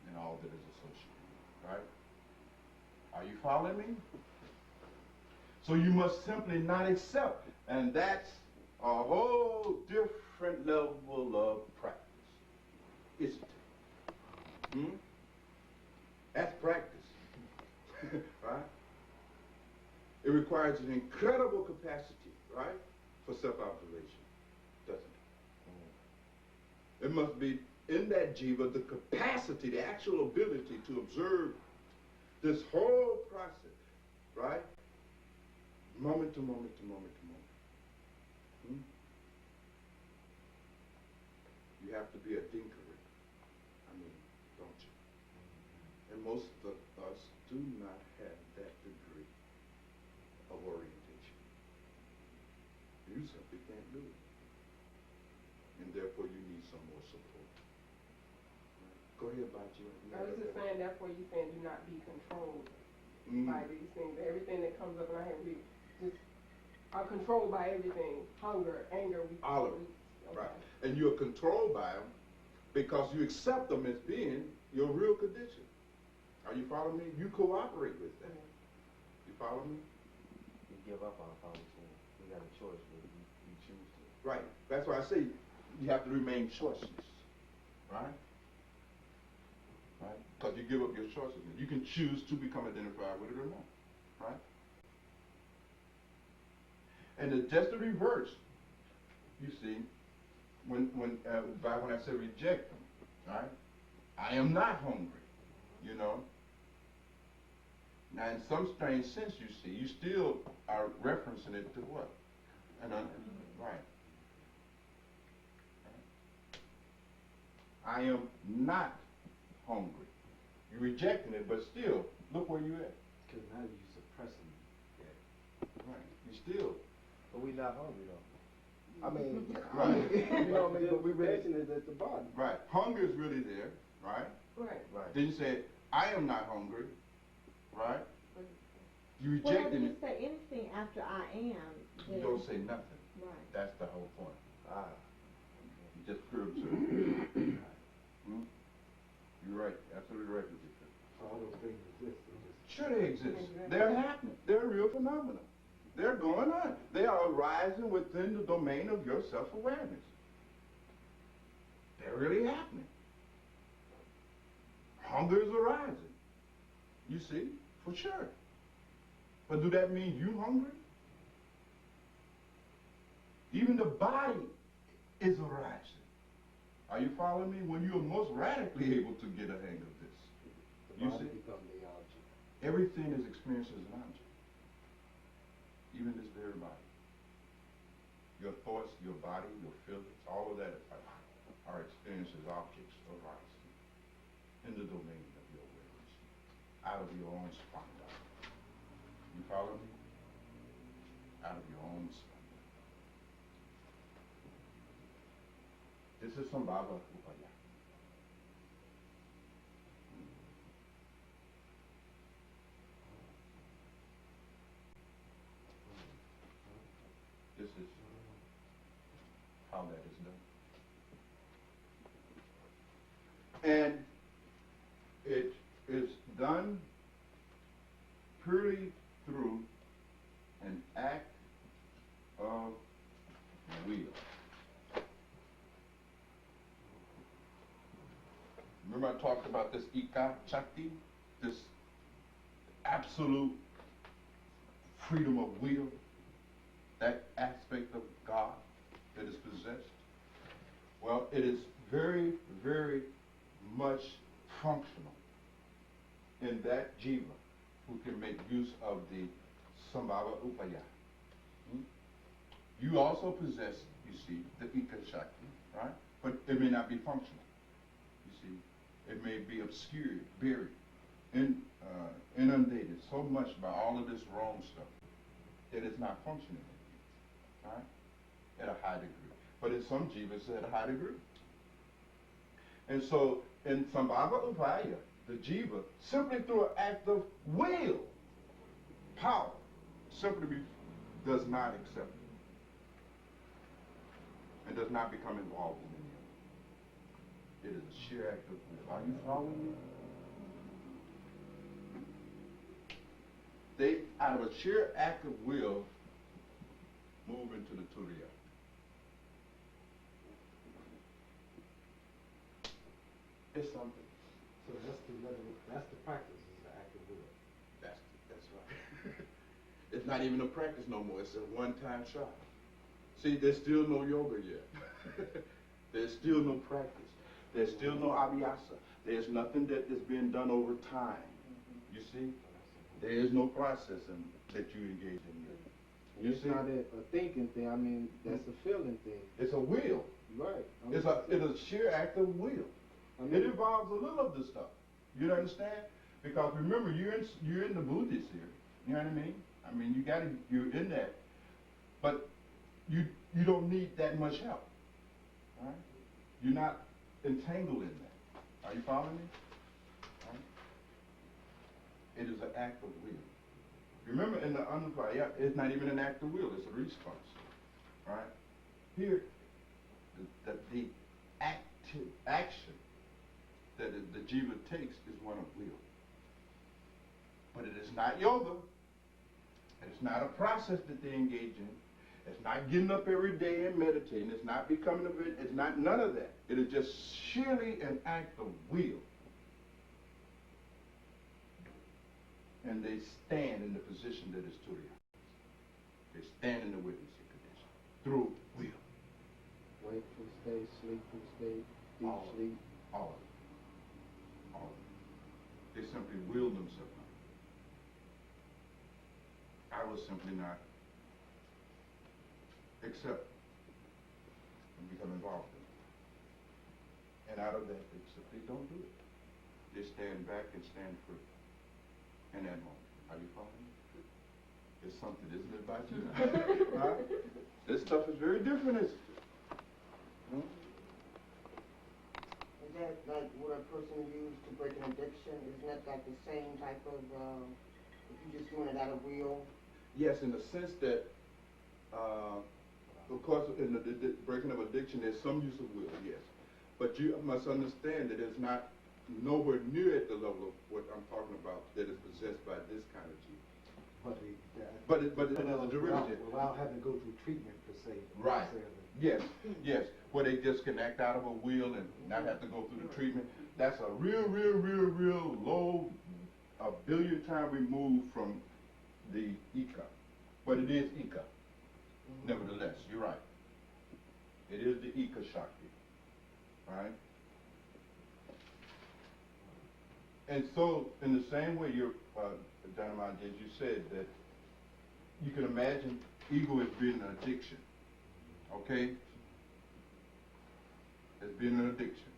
A: that. And all that is associated. Right? Are you following me? So you must simply not accept. And that's a whole different level of practice. Isn't it? That's practice. Right? It requires an incredible capacity, right, for self-observation, doesn't it? It must be in that jiva the capacity, the actual ability to observe this whole process, right? Moment to moment to moment to moment. You have to be a thinker. I mean, don't you? And most of us do not have that degree of orientation. You simply can't do it. And therefore you need some more support. Go ahead, Bachi.
F: I was just saying, therefore you saying do not be controlled by these things. Everything that comes up in our head, we just are controlled by everything. Hunger, anger,
A: all of it. Right. And you're controlled by them because you accept them as being your real condition. Are you following me? You cooperate with that. You follow me?
G: We give up our power to him. We got a choice, but we choose to.
A: Right. That's why I say you have to remain choiceless. Right? Right? Because you give up your choices. You can choose to become identified with it or not. Right? And it's just the reverse. You see, when I said reject them, right? I am not hungry, you know. Now, in some strange sense, you see, you still are referencing it to what? Right. I am not hungry. You're rejecting it, but still, look where you're at.
B: Because now you're suppressing it.
A: Right. You still.
G: But we not hungry though. I mean,
A: Right.
G: you know what I mean? But we really is at the bottom.
A: Right. Hunger is really there, right?
F: Right.
G: Right.
A: Then you say, I am not hungry, right? You
D: Well, if
A: rejecting
D: you
A: it.
D: say anything after I am,
A: You
D: then,
A: don't say nothing.
D: right.
A: That's the whole point.
G: Ah.
A: You just pure observe. You're right. Absolutely right with you.
B: So all those things exist. They just
A: Sure they exist. They're happening. They're real phenomena. They're going on. They are arising within the domain of your self-awareness. They're really happening. Hunger is arising. You see? For sure. But do that mean you hungry? Even the body is arising. Are you following me? When you're most radically able to get a hang of this.
B: the
A: You
B: body
A: see?
B: becomes the object.
A: Everything is experienced as an object. Even this very body. Your thoughts, your body, your feelings, all of that are experienced as objects arising in the domain of your awareness, out of your own spanda. You follow me? Out of your own spanda. This is from Baba Upaya. This is how that is done. And it is done purely through an act of will. Remember I talked about this Ika Chakti, this absolute freedom of will, that aspect of God that is possessed, well, it is very, very much functional in that jiva who can make use of the sambhava upaya. You also possess, you see, the Ika Shakti, right? But it may not be functional. You see, it may be obscured, buried, inundated so much by all of this wrong stuff that it's not functioning, right? At a high degree. But in some jivas, it's at a high degree. And so, in Sambhava Upaya, the jiva, simply through an act of will, power, simply does not accept it. And does not become involved in any of it. It is a sheer act of will. Are you following me? They, out of a sheer act of will, move into the Turiya. It's something.
B: So that's the practice, is the act of will.
A: That's right. It's not even a practice no more. It's a one-time shot. See, there's still no yoga yet. There's still no practice. There's still no abhyasa. There's nothing that is being done over time. You see? There is no processing that you engage in yet. You
C: It's
A: see?
C: not a thinking thing. I mean, that's a feeling thing.
A: It's a will.
C: Right.
A: It's a sheer act of will.
C: I mean,
A: It involves a little of this stuff. You understand? Because remember, you're in the Buddhist here. You know what I mean? I mean, you're in that. But you don't need that much help. Right? You're not entangled in that. Are you following me? Right? It is an act of will. Remember, in the Anupaya, it's not even an act of will, it's a response. Right? Here, the action that the jiva takes is one of will. But it is not yoga. It is not a process that they engage in. It's not getting up every day and meditating. It's not becoming it's not none of that. It is just sheerly an act of will. And they stand in the position that is Turiya. They stand in the witnessing condition through will.
C: wakeful state, sleepful state, deep
A: All of it.
C: sleep.
A: All of it. All of it. They simply will themselves out. I will simply not accept and become involved in it. And out of that, they simply don't do it. They stand back and stand free in that moment. Are you following me? It's something, isn't it, about you? Huh? This stuff is very different, isn't it? Hmm?
H: Is that like what a person used to break an addiction? Isn't that like the same type of, if you just doing it out of will?
A: Yes, in the sense that, of course, in the breaking of addiction, there's some use of will, yes. But you must understand that it's not nowhere near at the level of what I'm talking about that is possessed by this kind of Jesus. But it is a derivative.
B: Without having to go through treatment per se.
A: Right.
B: necessarily.
A: Yes, yes. Where they just can act out of a will and not have to go through the treatment. That's a real low, a billion times removed from the Ika. But it is Ika. Nevertheless, you're right. It is the Ika Shakti. Right? And so, in the same way, Dhanamaj, as you said, that you can imagine ego as being an addiction. Okay? As being an addiction.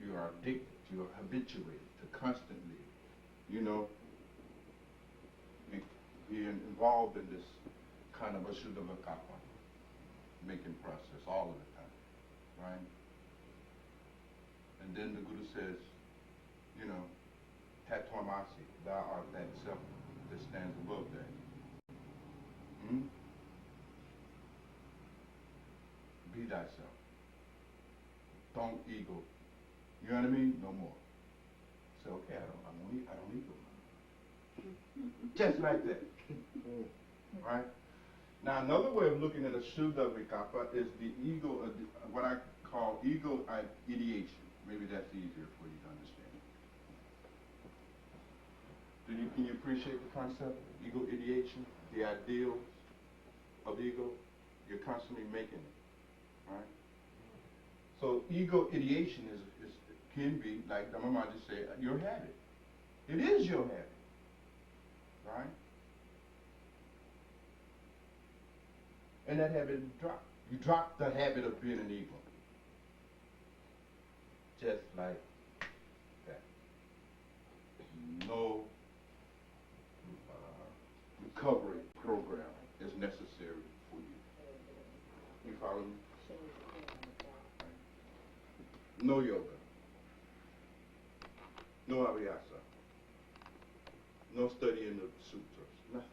A: You are addicted, you are habituated to constantly, being involved in this kind of Ashuddhavakapa making process all of the time. Right? And then the Guru says, Tatvamasi, thou art that self that stands above that. Be thyself. Don't ego. You know what I mean? No more. Say, okay, I don't ego. Just like that. Right? Now, another way of looking at a Shuddha Vikapa is the ego, what I call ego ideation. Maybe that's easier for you to understand. Can you appreciate the concept? Ego ideation, the ideals of ego, you're constantly making it, right? So ego ideation can be, like the mama just said, your habit. It is your habit, right? And that habit drop. You drop the habit of being an ego. Just like that. No recovery program is necessary for you. You follow me? No yoga. No abhyasa. No studying the sutras. Nothing.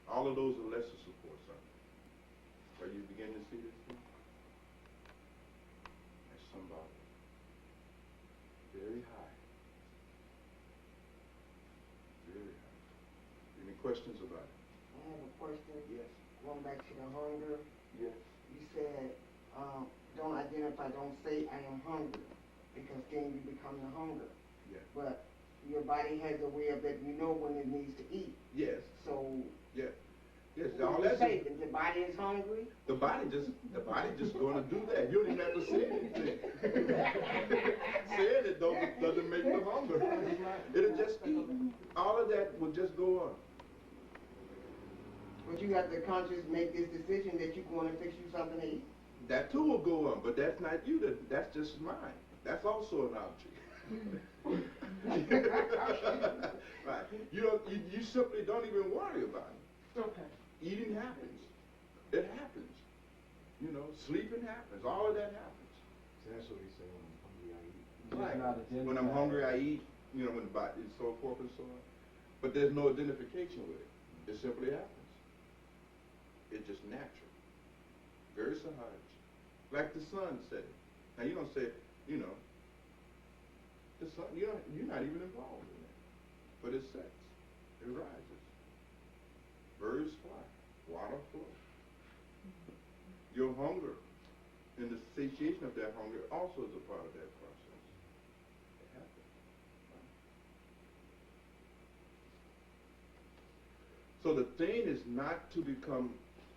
A: All of those are lesser support, son. Are you beginning to see this thing? That's somebody very high. Very high. Any questions about it?
H: I have a question.
A: Yes.
H: Going back to the hunger,
A: Yes.
H: you said, don't identify, don't say I am hungry, because then you become the hunger.
A: Yes.
H: But your body has a way of letting you know when it needs to eat.
A: Yes.
H: So,
A: Yes. Yes.
H: when
A: All
H: you
A: that
H: say that the body is hungry,
A: the body just gonna do that. You don't even have to say anything. Saying it doesn't make the hunger. It'll just eat. All of that will just go on.
H: but you have to consciously make this decision that you're going to fix you something to eat.
A: That too will go on, but that's not you. That's just mine. That's also an object. Right. You simply don't even worry about it.
F: Okay.
A: Eating happens. It happens. You know, sleeping happens. All of that happens.
B: So that's what we say when I'm hungry, I eat.
C: Just
A: Right.
C: not
A: When I'm
C: identify
A: hungry,
C: it.
A: I eat. You know, when the body is so forth and so on. But there's no identification with it. It simply happens. It's just natural. Very sahaj. Like the sun said it. Now you don't say, you know, the sun. You're not even involved in it. But it sets. It rises. Birds fly. Water flows. Your hunger and the satiation of that hunger also is a part of that process. It happens. So the thing is not to become,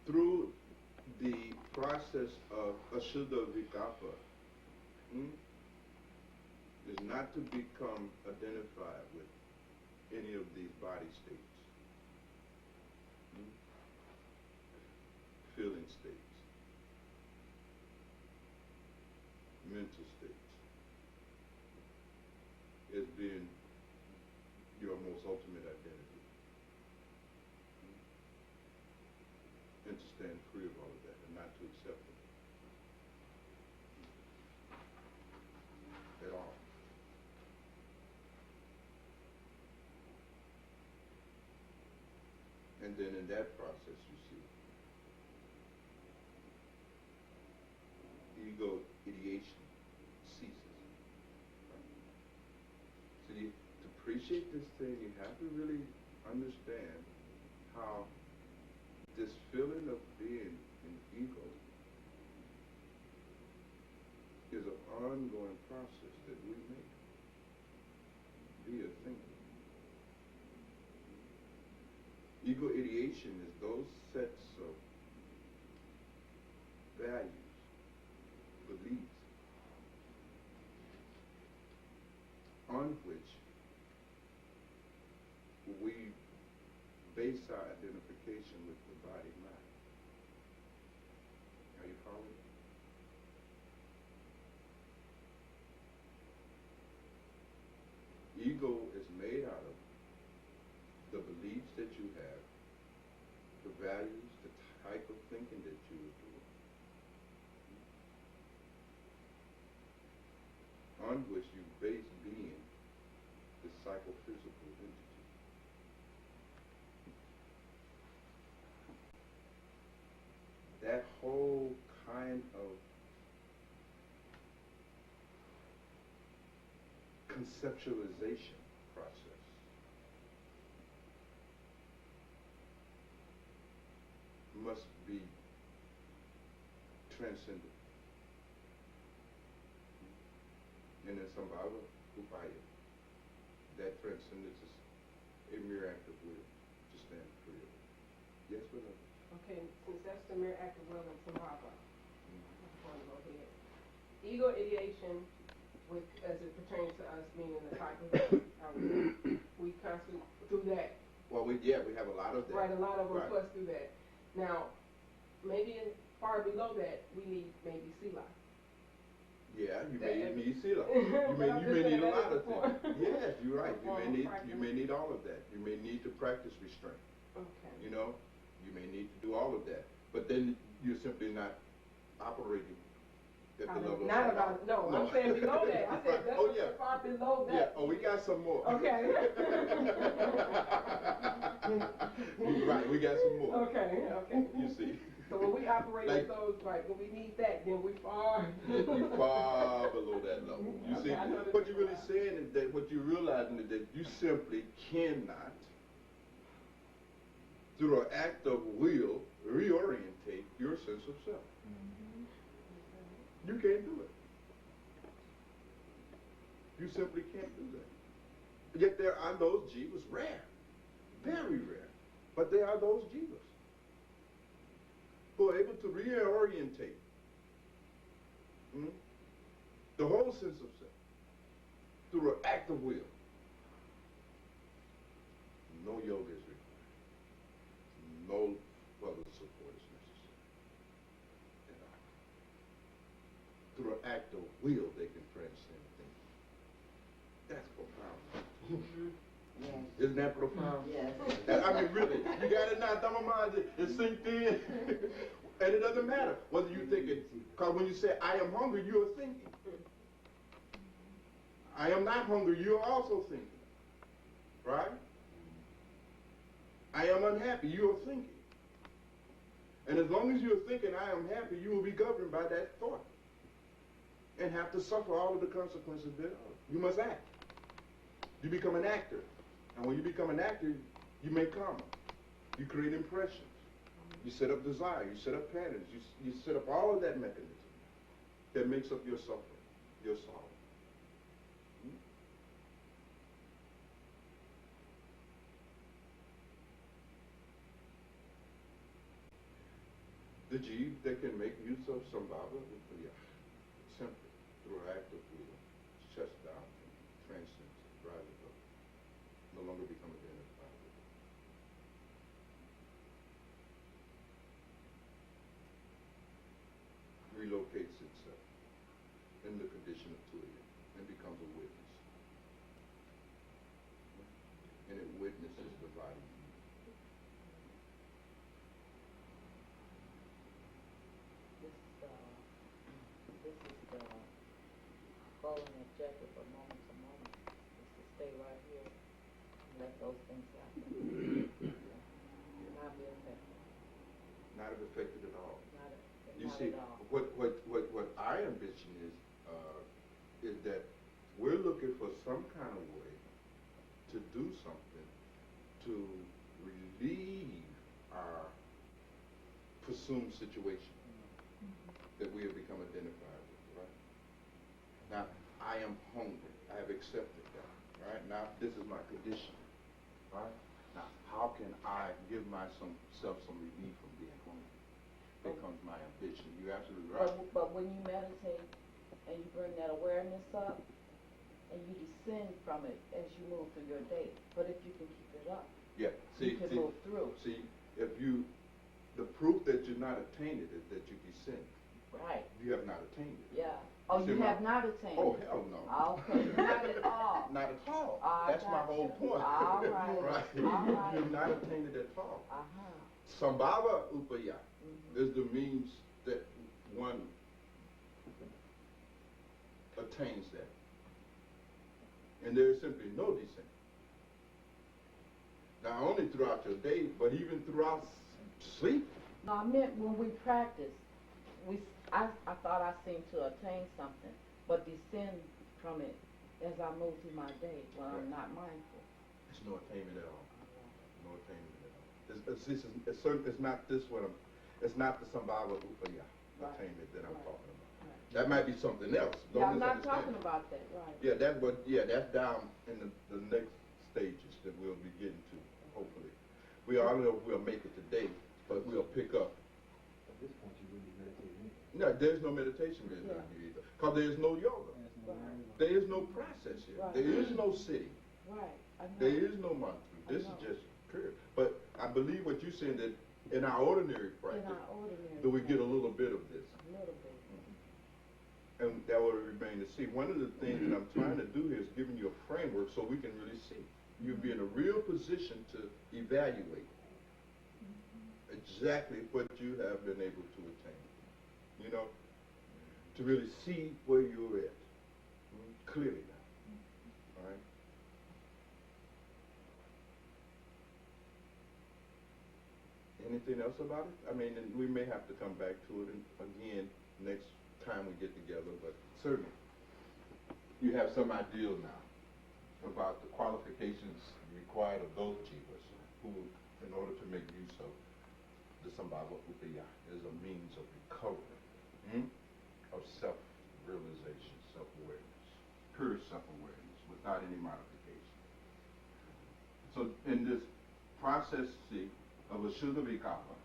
A: through the process of Ashuddha Vikapa, is not to become identified with any of these body states, feeling states, mental states, as being your most ultimate identity. And to stand free of all of that and not to accept it at all. And then in that process, you see, ego ideation ceases. Right? So to appreciate this thing, you have to really understand how this feeling of being an ego is an ongoing process that we make via thinking. Ego ideation is those sets of values, beliefs, on which we base our identification with the body-mind. Are you following? Ego is made out of the beliefs that you have, the values, the type of thinking that you are doing, on which you base being, the psychophysical entity. That whole kind of conceptualization process must be transcended. And in Sambhava Upaya, that transcendence a mere act of will to stand free of it. Yes, beloved?
F: Okay, since that's the mere act of will and Sambhava, I just want to go ahead. Ego ideation, with, as it pertains to us being in the type of we constantly through that.
A: Well, we have a lot of that.
F: Right, a lot of us
A: Right.
F: plus through that. Now, maybe far below that, we need maybe sila.
A: Yeah, you may need sila. You may need a lot of things. Yes, you're right. You may need all of that. You may need to practice restraint.
F: Okay.
A: You know, you may need to do all of that. But then you're simply not operating at the level of
F: Not
A: Sambhava.
F: about, no, I'm saying below that. I said that's far below
A: Yeah,
F: that.
A: oh, we got some more.
F: Okay.
A: Right, we got some more.
F: Okay.
A: You see.
F: So when we operate
A: Like-
F: with those, right, when we need that, then we far.
A: You far below that level. You see,
F: Okay, I know this
A: what
F: is
A: you're really
F: a lot.
A: saying is that what you're realizing is that you simply cannot, through an act of will, reorientate your sense of self. You can't do it. You simply can't do that. Yet there are those jivas, rare, very rare, but there are those jivas who are able to reorientate the whole sense of self through an act of will. No yoga is required. No further support is necessary at all. Through an act of will, they can transcend things. That's profound.
H: Yes.
A: Isn't that profound?
H: Yes.
A: I mean, really, you got it now. Don't mind it. It's synced in. And it doesn't matter whether you think it, because when you say, I am hungry, you are thinking. I am not hungry, you are also thinking. Right? I am unhappy, you are thinking. And as long as you're thinking, I am happy, you will be governed by that thought and have to suffer all of the consequences thereof. You must act. You become an actor. And when you become an actor, you make karma. You create impressions. You set up desire. You set up patterns. You set up all of that mechanism that makes up your suffering, your sorrow. The jiva that can make use of Sambhava, simply through an act of will, shuts down, transcends, rises up, no longer become identified with it. Relocates itself in the condition of Tuya and becomes a witness. And it witnesses the body.
E: This is the goal and objective of moment to moment, is to stay right here and let those things happen. Not be affected.
A: Not affected at all. You
E: Not
A: see,
E: at all.
A: what our ambition is that we're looking for some kind of way to do something to relieve our presumed situation that we have become identified with, right? Now, I am hungry. I have accepted that, right? Now, this is my condition, right? Now, how can I give myself some relief from being hungry? Becomes my ambition. You're absolutely right.
E: But when you meditate and you bring that awareness up and you descend from it as you move through your day, but if you can keep it up,
A: Yeah.
E: you can move through.
A: See, the proof that you're not attained it is that you descend.
E: Right.
A: You have not attained it.
E: Yeah. Oh,
A: See,
E: you have not attained
A: Oh,
E: it.
A: hell no.
E: Okay, not at all.
A: Not at all.
E: I
A: That's my
E: got
A: whole
E: you.
A: point.
E: All right.
A: Right.
E: All right.
A: You've not attained it at all.
E: Uh-huh.
A: Sambhava upaya
E: Mhm.
A: is the means that one attains that. And there is simply no descent. Not only throughout your day, but even throughout sleep.
E: No, I meant when we practice, I thought I seemed to attain something, but descend from it as I move through my day when I'm not mindful.
A: There's no attainment at all. No attainment at all. It's not this one. It's not the Sambhava upaya
E: Right.
A: attainment that I'm
E: Right.
A: talking about.
E: Right.
A: That might be something else. Don't
E: Yeah, I'm not
A: misunderstand
E: talking
A: me.
E: about that, right.
A: Yeah, that's down in the next stages that we'll be getting to. We all know we'll make it today, but we'll pick up.
B: At this point, you wouldn't be meditating anyway.
A: No, there's no meditation going on here either, because there is no yoga. There is no process here.
E: Right.
A: There is no sitting.
E: Right, I know.
A: There is no mantra. This is
E: know.
A: just prayer. But I believe what you're saying, that in our ordinary practice,
E: In our ordinary
A: do we get a
E: practice.
A: little bit of this?
E: A little bit.
A: And that will remain to see. One of the things that I'm trying to do here is giving you a framework so we can really see. You'll be in a real position to evaluate exactly what you have been able to attain. You know, to really see where you're at clearly now. All right? Anything else about it? I mean, and we may have to come back to it again next time we get together, but certainly you have some idea now about the qualifications required of those achievers who, in order to make use of the Sambhava Upaya, is a means of recovery, of self-realization, self-awareness, pure self-awareness, without any modification. So in this process, see, of a Shuddha Vikapa,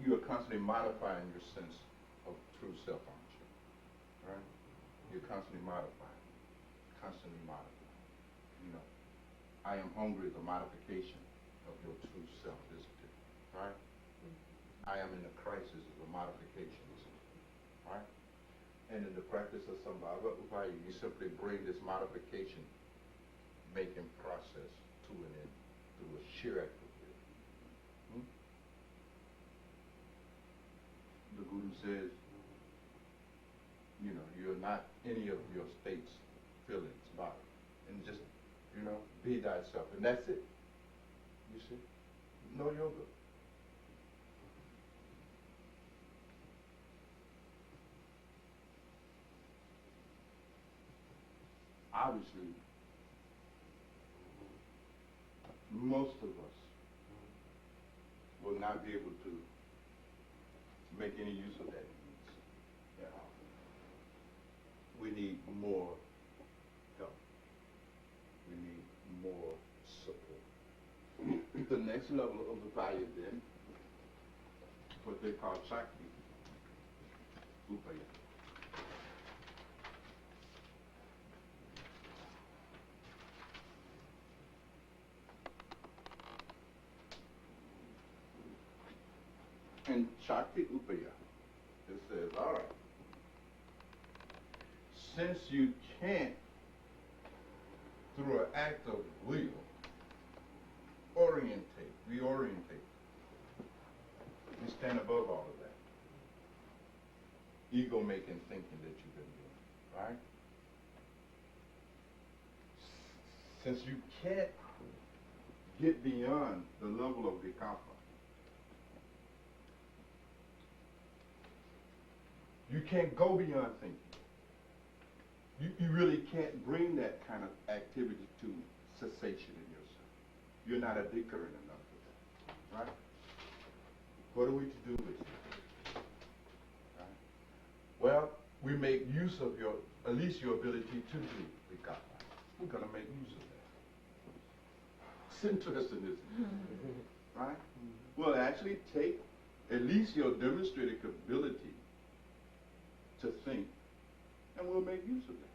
A: you are constantly modifying your sense of true self, aren't you? Right? You're constantly modifying. You know, I am hungry is a modification of your true self, isn't it? Right? I am in a crisis is a modification, isn't it? Right? And in the practice of Sambhava Upaya, you simply bring this modification making process to an end through a sheer act of will. The Guru says, you know, you're not any of your states, feelings, body. And just, you know, be thyself. And that's it. You see? No yoga. Obviously, most of us will not be able to make any use of that means. Yeah. We need more help. We need more support. The next level of the value then, what they call Shakti Upaya. And Shakti Upaya, it says, all right, since you can't, through an act of will, reorientate, you stand above all of that ego-making thinking that you've been doing, right? Since you can't get beyond the level of vikalpa, you can't go beyond thinking. You really can't bring that kind of activity to cessation in yourself. You're not addicted enough for that, right? What are we to do with it? Right? Well, we make use of at least your ability to do vikalpa. We're going to make use of that. It's interesting, isn't it? Right? We'll actually take at least your demonstrated ability to think, and we'll make use of that.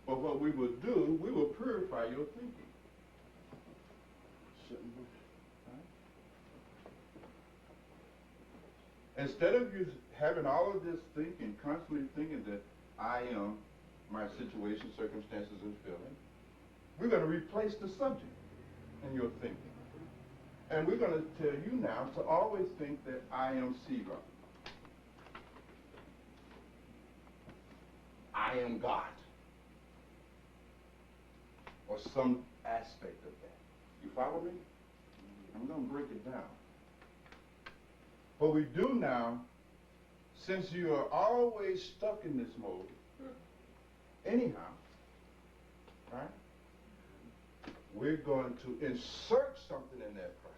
A: But what we will do, we will purify your thinking. Right? Instead of you having all of this thinking, constantly thinking that I am my situation, circumstances, and feeling, we're going to replace the subject in your thinking. And we're going to tell you now to always think that I am Siva. I am God. Or some aspect of that. You follow me? I'm going to break it down. What we do now, since you are always stuck in this mode, anyhow, right? We're going to insert something in that process.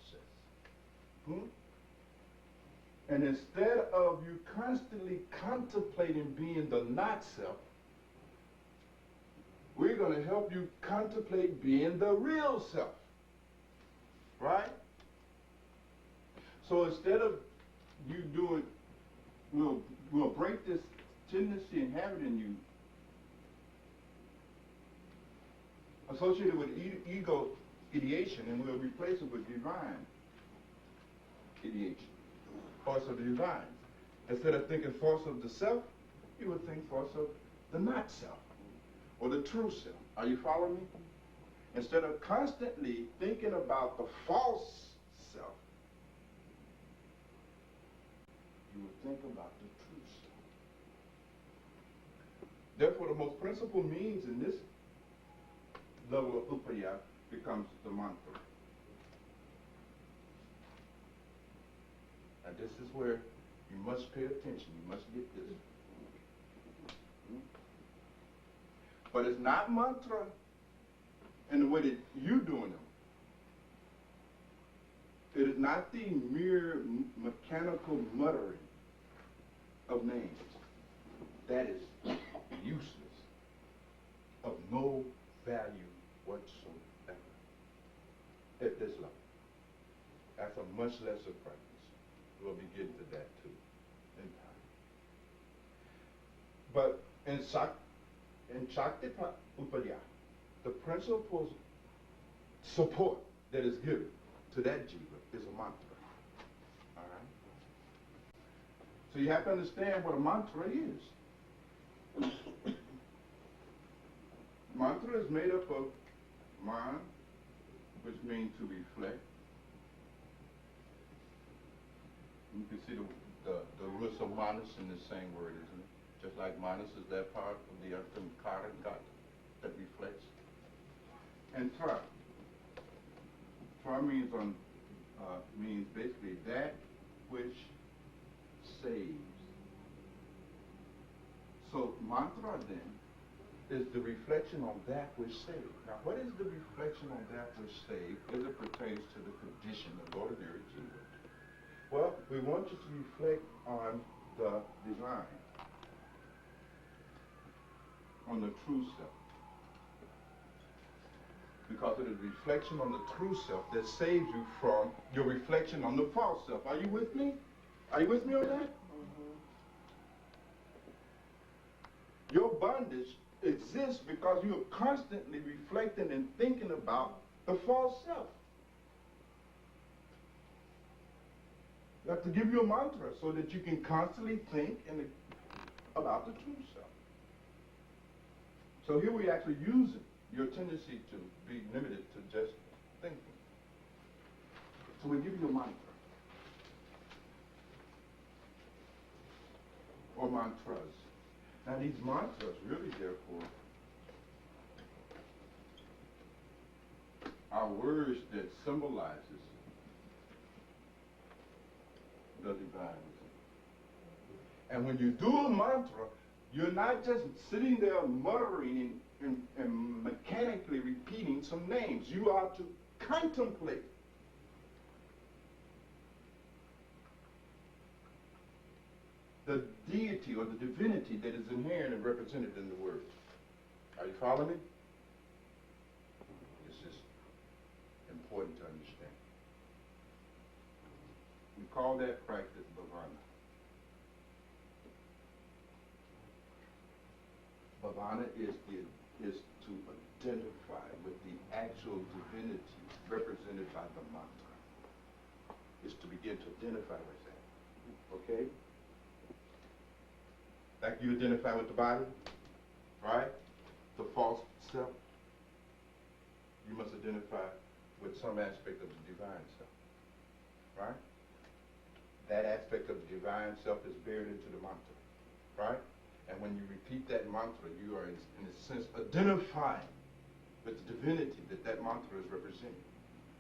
A: And instead of you constantly contemplating being the not self, we're going to help you contemplate being the real self. Right? So instead of you doing, we'll break this tendency and habit in you associated with ego ideation, and we'll replace it with divine ideation, force of the divine. Instead of thinking force of the self, you would think force of the not self, or the true self. Are you following me? Instead of constantly thinking about the false self, you would think about the true self. Therefore, the most principal means in this level of upaya becomes the mantra. And this is where you must pay attention. You must get this. But it's not mantra in the way that you're doing them. It is not the mere mechanical muttering of names. That is useless, of no value whatsoever at this level. That's a much lesser practice. We'll be getting to that too in time. But in Shakti Upaya, the principal support that is given to that jiva is a mantra. All right? So you have to understand what a mantra is. Mantra is made up of man, which means to reflect. You can see the roots of manas in the same word, isn't it? Just like manas is that part of the Karika that reflects. And tra. Tra means basically that which saves. So mantra then is the reflection on that which saves. Now what is the reflection on that which saves as it pertains to the condition of ordinary jiva? Well, we want you to reflect on the divine, on the true self. Because it is reflection on the true self that saves you from your reflection on the false self. Are you with me? Are you with me on that?
H: Mm-hmm.
A: Your bondage exists because you are constantly reflecting and thinking about the false self. You have to give you a mantra so that you can constantly think about the true self. So here we actually use your tendency to be limited to just thinking. So we give you a mantra. Or mantras. Now these mantras really therefore are words that symbolizes the divine. And when you do a mantra, you're not just sitting there muttering and mechanically repeating some names. You are to contemplate the deity or the divinity that is inherent and represented in the word. Are you following me? This is important to understand. We call that practice Bhagwan. Bhavana is to identify with the actual divinity represented by the mantra. Is to begin to identify with that. Okay? Like you identify with the body, right? The false self. You must identify with some aspect of the divine self, right? That aspect of the divine self is buried into the mantra, right? And when you repeat that mantra, you are, in a sense, identifying with the divinity that mantra is representing,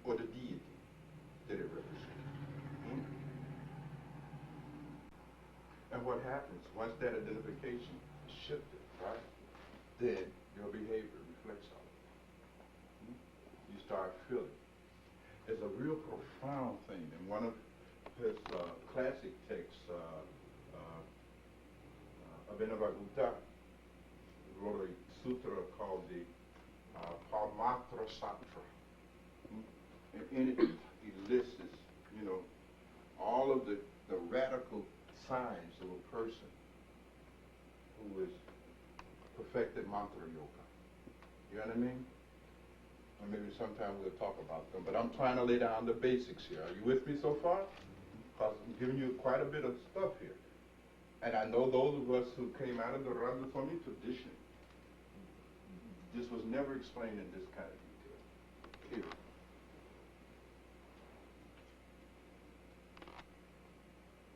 A: or the deity that it represents. And what happens once that identification is shifted, right? Then your behavior reflects on it. You start feeling. It's a real profound thing. In one of his classic texts, Abhinavagutta wrote a sutra called the Parmatra Satra. And in it, he lists, mantra yoga. You know what I mean? Or maybe sometime we'll talk about them. But I'm trying to lay down the basics here. Are you with me so far? Because I'm giving you quite a bit of stuff here. And I know those of us who came out of the Radhasomi tradition, this was never explained in this kind of detail. Period.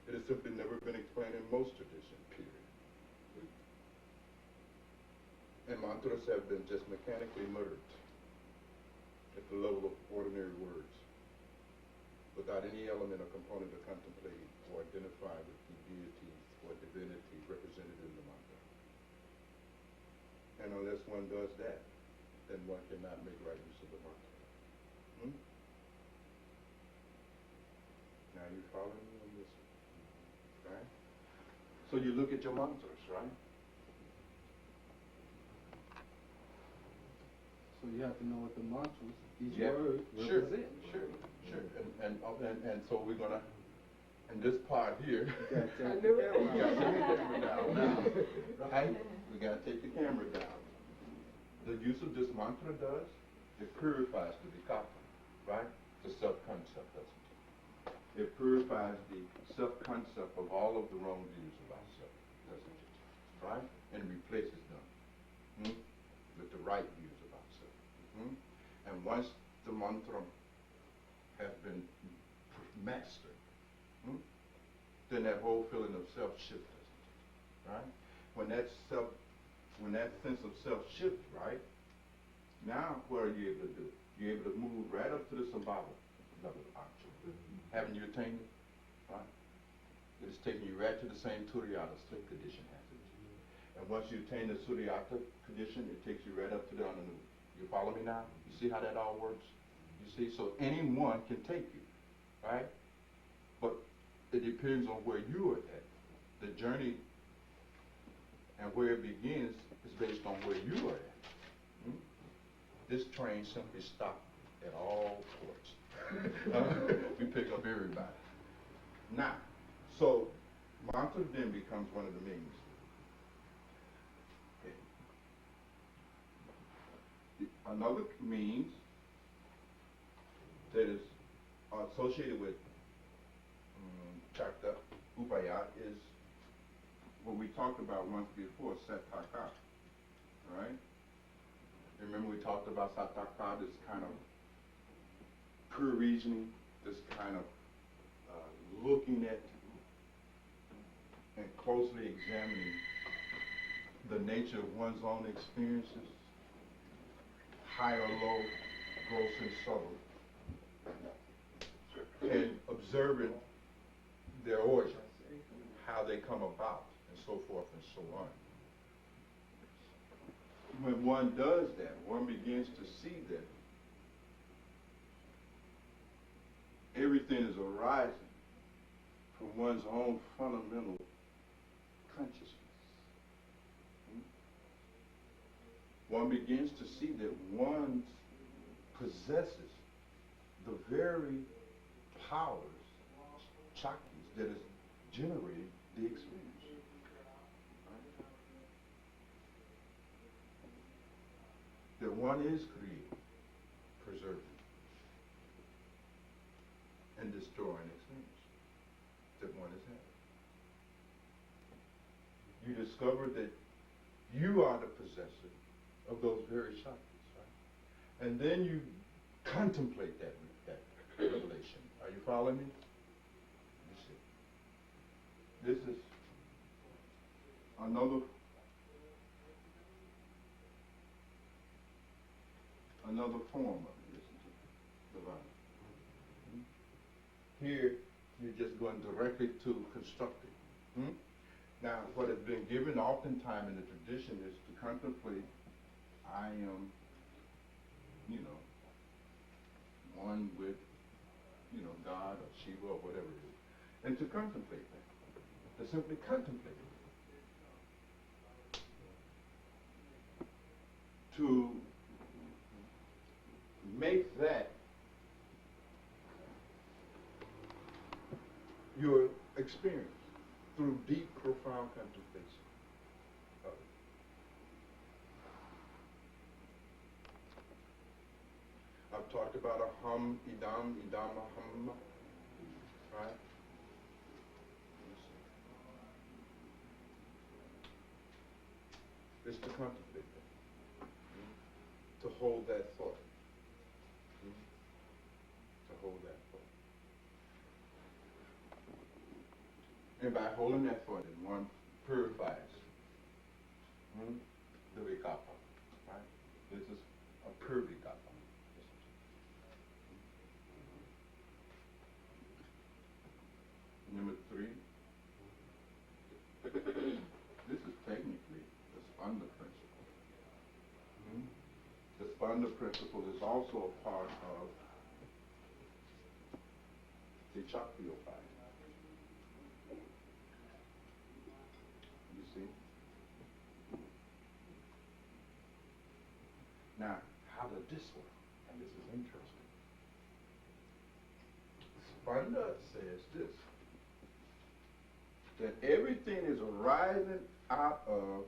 A: It has simply never been explained in most traditions, period. And mantras have been just mechanically muttered at the level of ordinary words, without any element or component to contemplate or identify with the deity or divinity represented in the mantra. And unless one does that, then one cannot make right use of the mantra. Now you following me on this? Right? So you look at your mantras, right?
C: So you have to know what the mantras, each
A: Yeah,
C: word
A: sure,
C: represent.
A: sure. And so we're gonna, in this part here,
F: I knew it.
A: we gotta take the camera down now. Right? We gotta take the camera down. The use of this mantra does, it purifies the vikapa, right? The self-concept, doesn't it? It purifies the self-concept of all of the wrong views of ourselves, doesn't it? Right? And replaces them with the right views of ourselves. And once the mantra has been mastered, then that whole feeling of self shifts, right? When that sense of self shifts, right? Now what are you able to do? You're able to move right up to the sambhava level, actually. Haven't you attained it? Right? It is taking you right to the same Turiyata sleep condition has it. And once you attain the Suryata condition, it takes you right up to the Ananu. You follow me now? You see how that all works? You see? So anyone can take you, right? But it depends on where you are at. The journey and where it begins is based on where you are at. This train simply stopped at all ports. We pick up everybody. Now, so mantra then becomes one of the means. Another means that is associated with Chakta Upaya is what we talked about once before, Sataka. Right? Remember we talked about Sataka, this kind of pure reasoning, this kind of looking at and closely examining the nature of one's own experiences, high or low, gross and subtle, and observing their origin, how they come about, and so forth and so on. When one does that, one begins to see that everything is arising from one's own fundamental consciousness. One begins to see that one possesses the very powers, chakras, that is generating the experience. Right? That one is creating, preserving, and destroying experience that one is having. You discover that you are the possessor of those very chakras, right? And then you contemplate that revelation. Are you following me? You see. This is another form of it, isn't it? Divine. Here, you're just going directly to constructing. Now, what has been given oftentimes in the tradition is to contemplate, I am, one with, God or Shiva or whatever it is. And to contemplate that. To simply contemplate it. To make that your experience through deep, profound contemplation of it. talked about a hum, idam, idama, hum, right? It's to contemplate that, to hold that thought, to hold that thought. And by holding that thought, one purifies the vikapa, right? This is a pure vikapa. Number 3, this is technically the Spanda principle. The Spanda principle is also a part of the Chakriyopai. You see? Now, how does this work? And this is interesting. Spanda says this, that everything is arising out of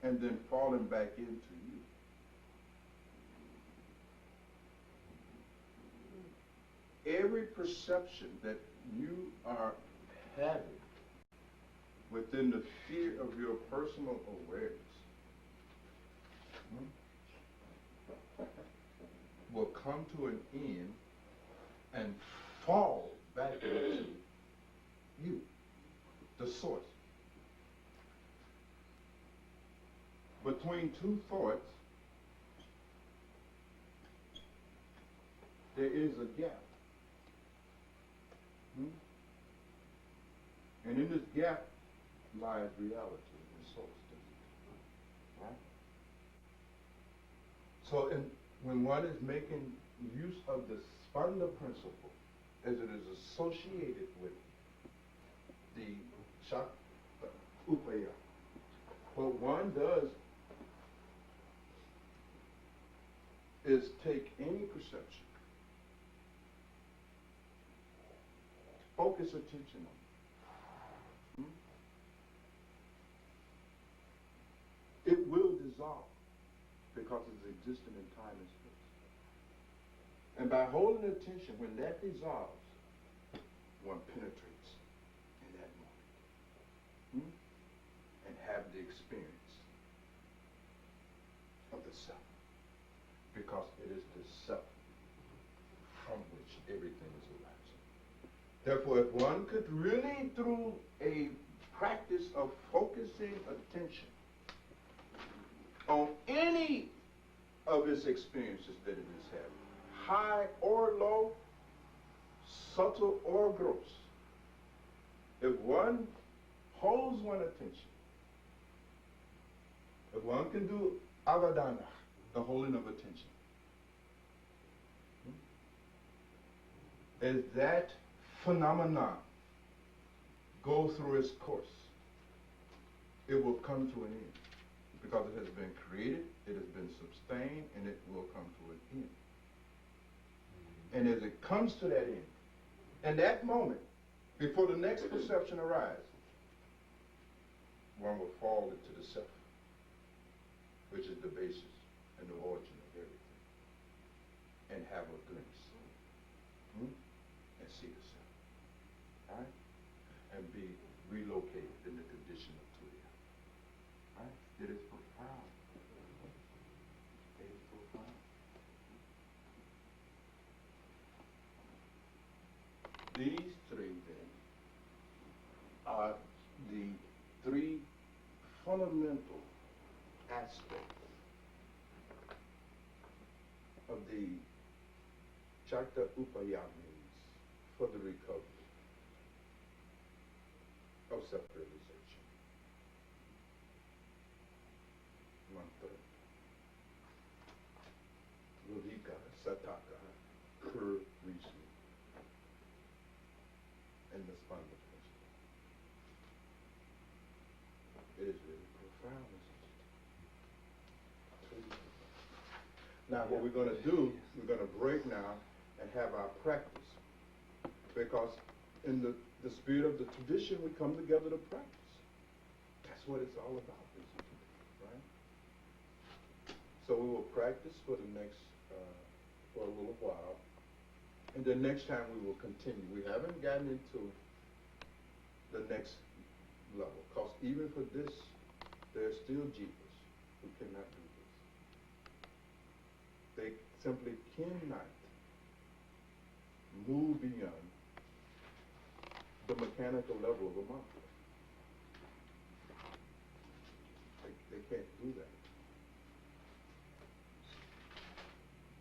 A: and then falling back into you. Every perception that you are having within the sphere of your personal awareness will come to an end and fall back into you, the source. Between two thoughts, there is a gap. And in this gap lies reality and source. Right? So when one is making use of the Spanda principle as it is associated with the Shakta Upaya, what one does is take any perception, focus attention on it. It will dissolve because it's existent in time and space. And by holding attention, when that dissolves, one penetrates in that moment and have the experience of the self. Because it is the self from which everything is arising. Therefore, if one could really, through a practice of focusing attention on any of its experiences that it is having, high or low, subtle or gross, if one holds one attention, if one can do avadana, the holding of attention, as that phenomenon goes through its course, it will come to an end. Because it has been created, it has been sustained, and it will come to an end. And as it comes to that end, in that moment, before the next perception arises, one will fall into the self, which is the basis and the origin of everything, and have a glimpse, and see the self, all right? And be relocated in the condition of Tuya, all right? It is profound. It is profound. These 3 then are the 3 fundamental aspects of the Chakta Upayamis for the recovery of self-realization. 1/3. Logika, Sataka, pure reasoning, and the Spanda principle. It is really profound, isn't it? Now, what we're going to do, we're going to break now and have our practice. Because in the spirit of the tradition, we come together to practice. That's what it's all about, isn't it? Right? So we will practice for the next for a little while. And then next time we will continue. We haven't gotten into the next level, because even for this, there are still jeepers who cannot do this. They simply cannot move beyond the mechanical level of a monkey. They can't do that.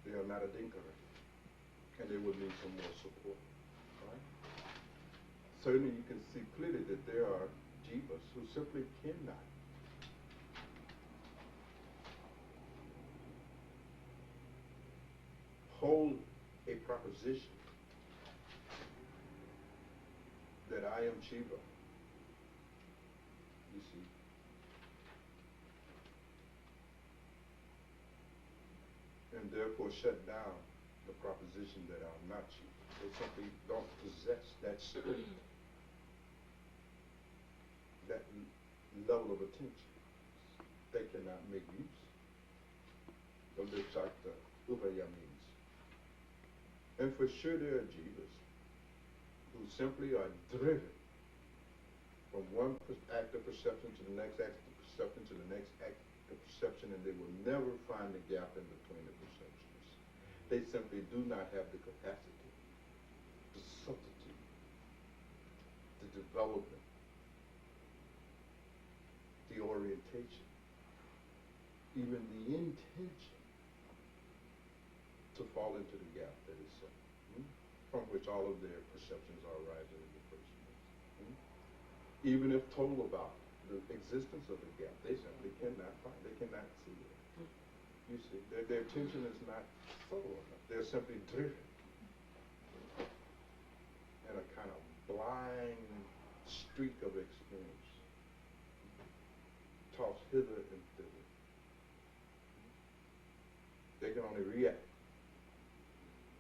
A: They are not a dinker, and they will need some more support. Right? Certainly you can see clearly that there are jeepers who simply cannot hold a proposition that I am Shiva. You see. And therefore shut down the proposition that I'm not Shiva. They simply don't possess that spirit, that level of attention. They cannot make use of the Shakta Upaya means. And for sure there are jivas who simply are driven from one act of perception to the next act of perception to the next act of perception, and they will never find the gap in between the perceptions. They simply do not have the capacity, the subtlety, the development, the orientation, even the intention to fall into the gap that is set, from which all of their perceptions are arising in the first place. Even if told about the existence of the gap, they simply cannot find, they cannot see it. You see, their attention is not subtle enough. They're simply driven in a kind of blind streak of experience, tossed hither and thither. They can only react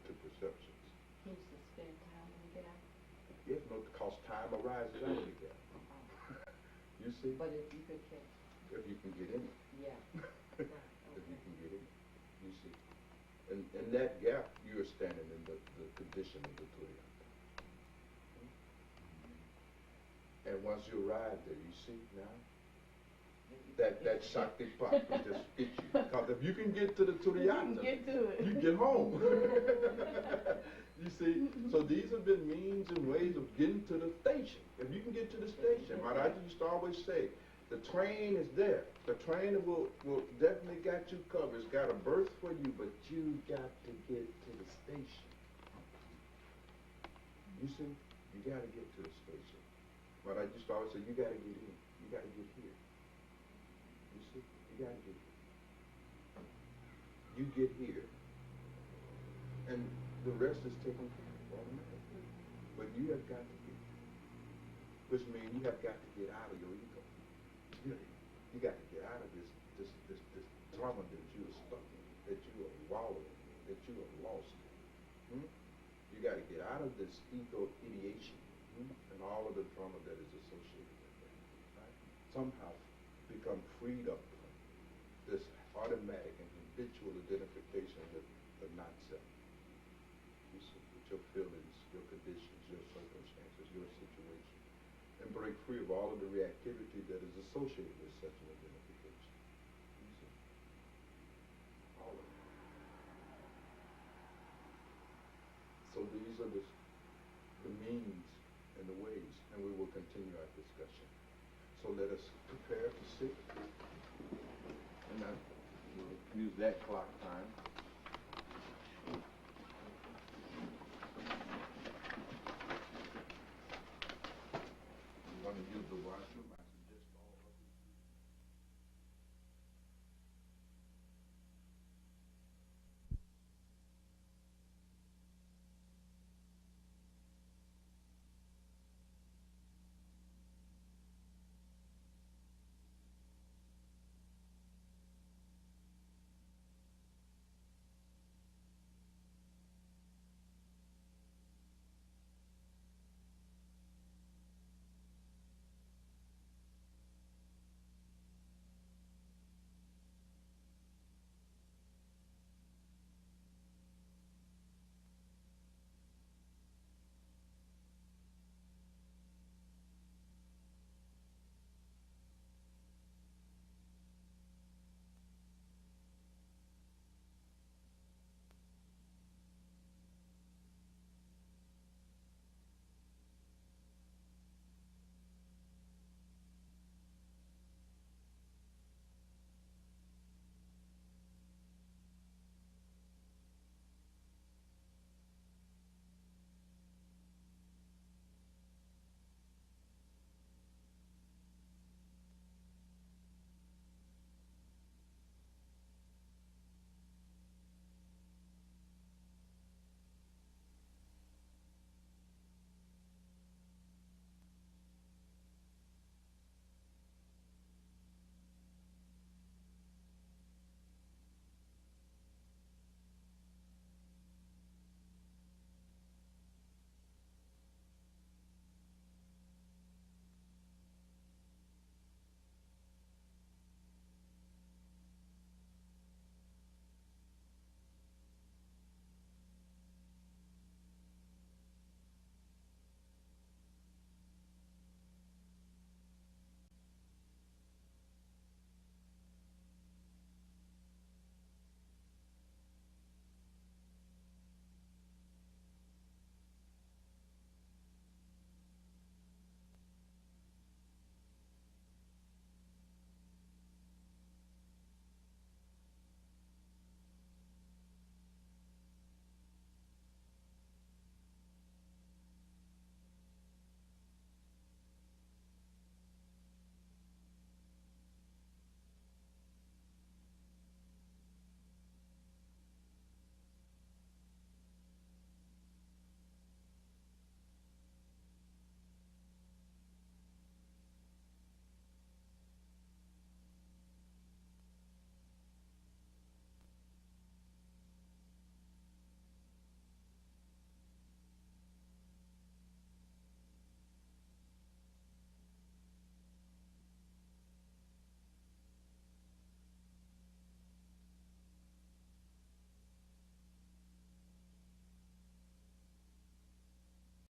A: to perceptions.
E: Can you suspend time in the gap?
A: Yes, no, because time arises out of the gap. You see?
E: But if you could catch.
A: If you can get in it.
E: Yeah.
A: If you can get in it. You see? And in that gap, you are standing in the condition of the Turiya. And once you arrive there, you see now, that Shakti pot will just get you. Because if you can get to the Turiyata,
E: Get to it.
A: you get home. You see? So these have been means and ways of getting to the station. If you can get to the station, Maharaj used to always say, the train is there. The train will definitely got you covered. It's got a berth for you, but you got to get to the station. You see? You got to get to the station. Maharaj used to always say, you got to get in. You got to get here. You see? You got to get here. You get here. And the rest is taken care of automatically. But you have got to get here. Which means you have got to get out of your ego. You got to get out of this drama that you are stuck in, that you are wallowing in, that you are lost in. You got to get out of this ego ideation and all of the drama that is associated with that. Right? Somehow become freed up from this automatic and habitual identification with the not self. You see, with your feelings, your conditions, your circumstances, your situation. And break free of all of the reactivity that is associated with such an identification. You see? All of it. So these are the means and the ways, and we will continue our discussion. So let us prepare to sit, and I will use that clock time.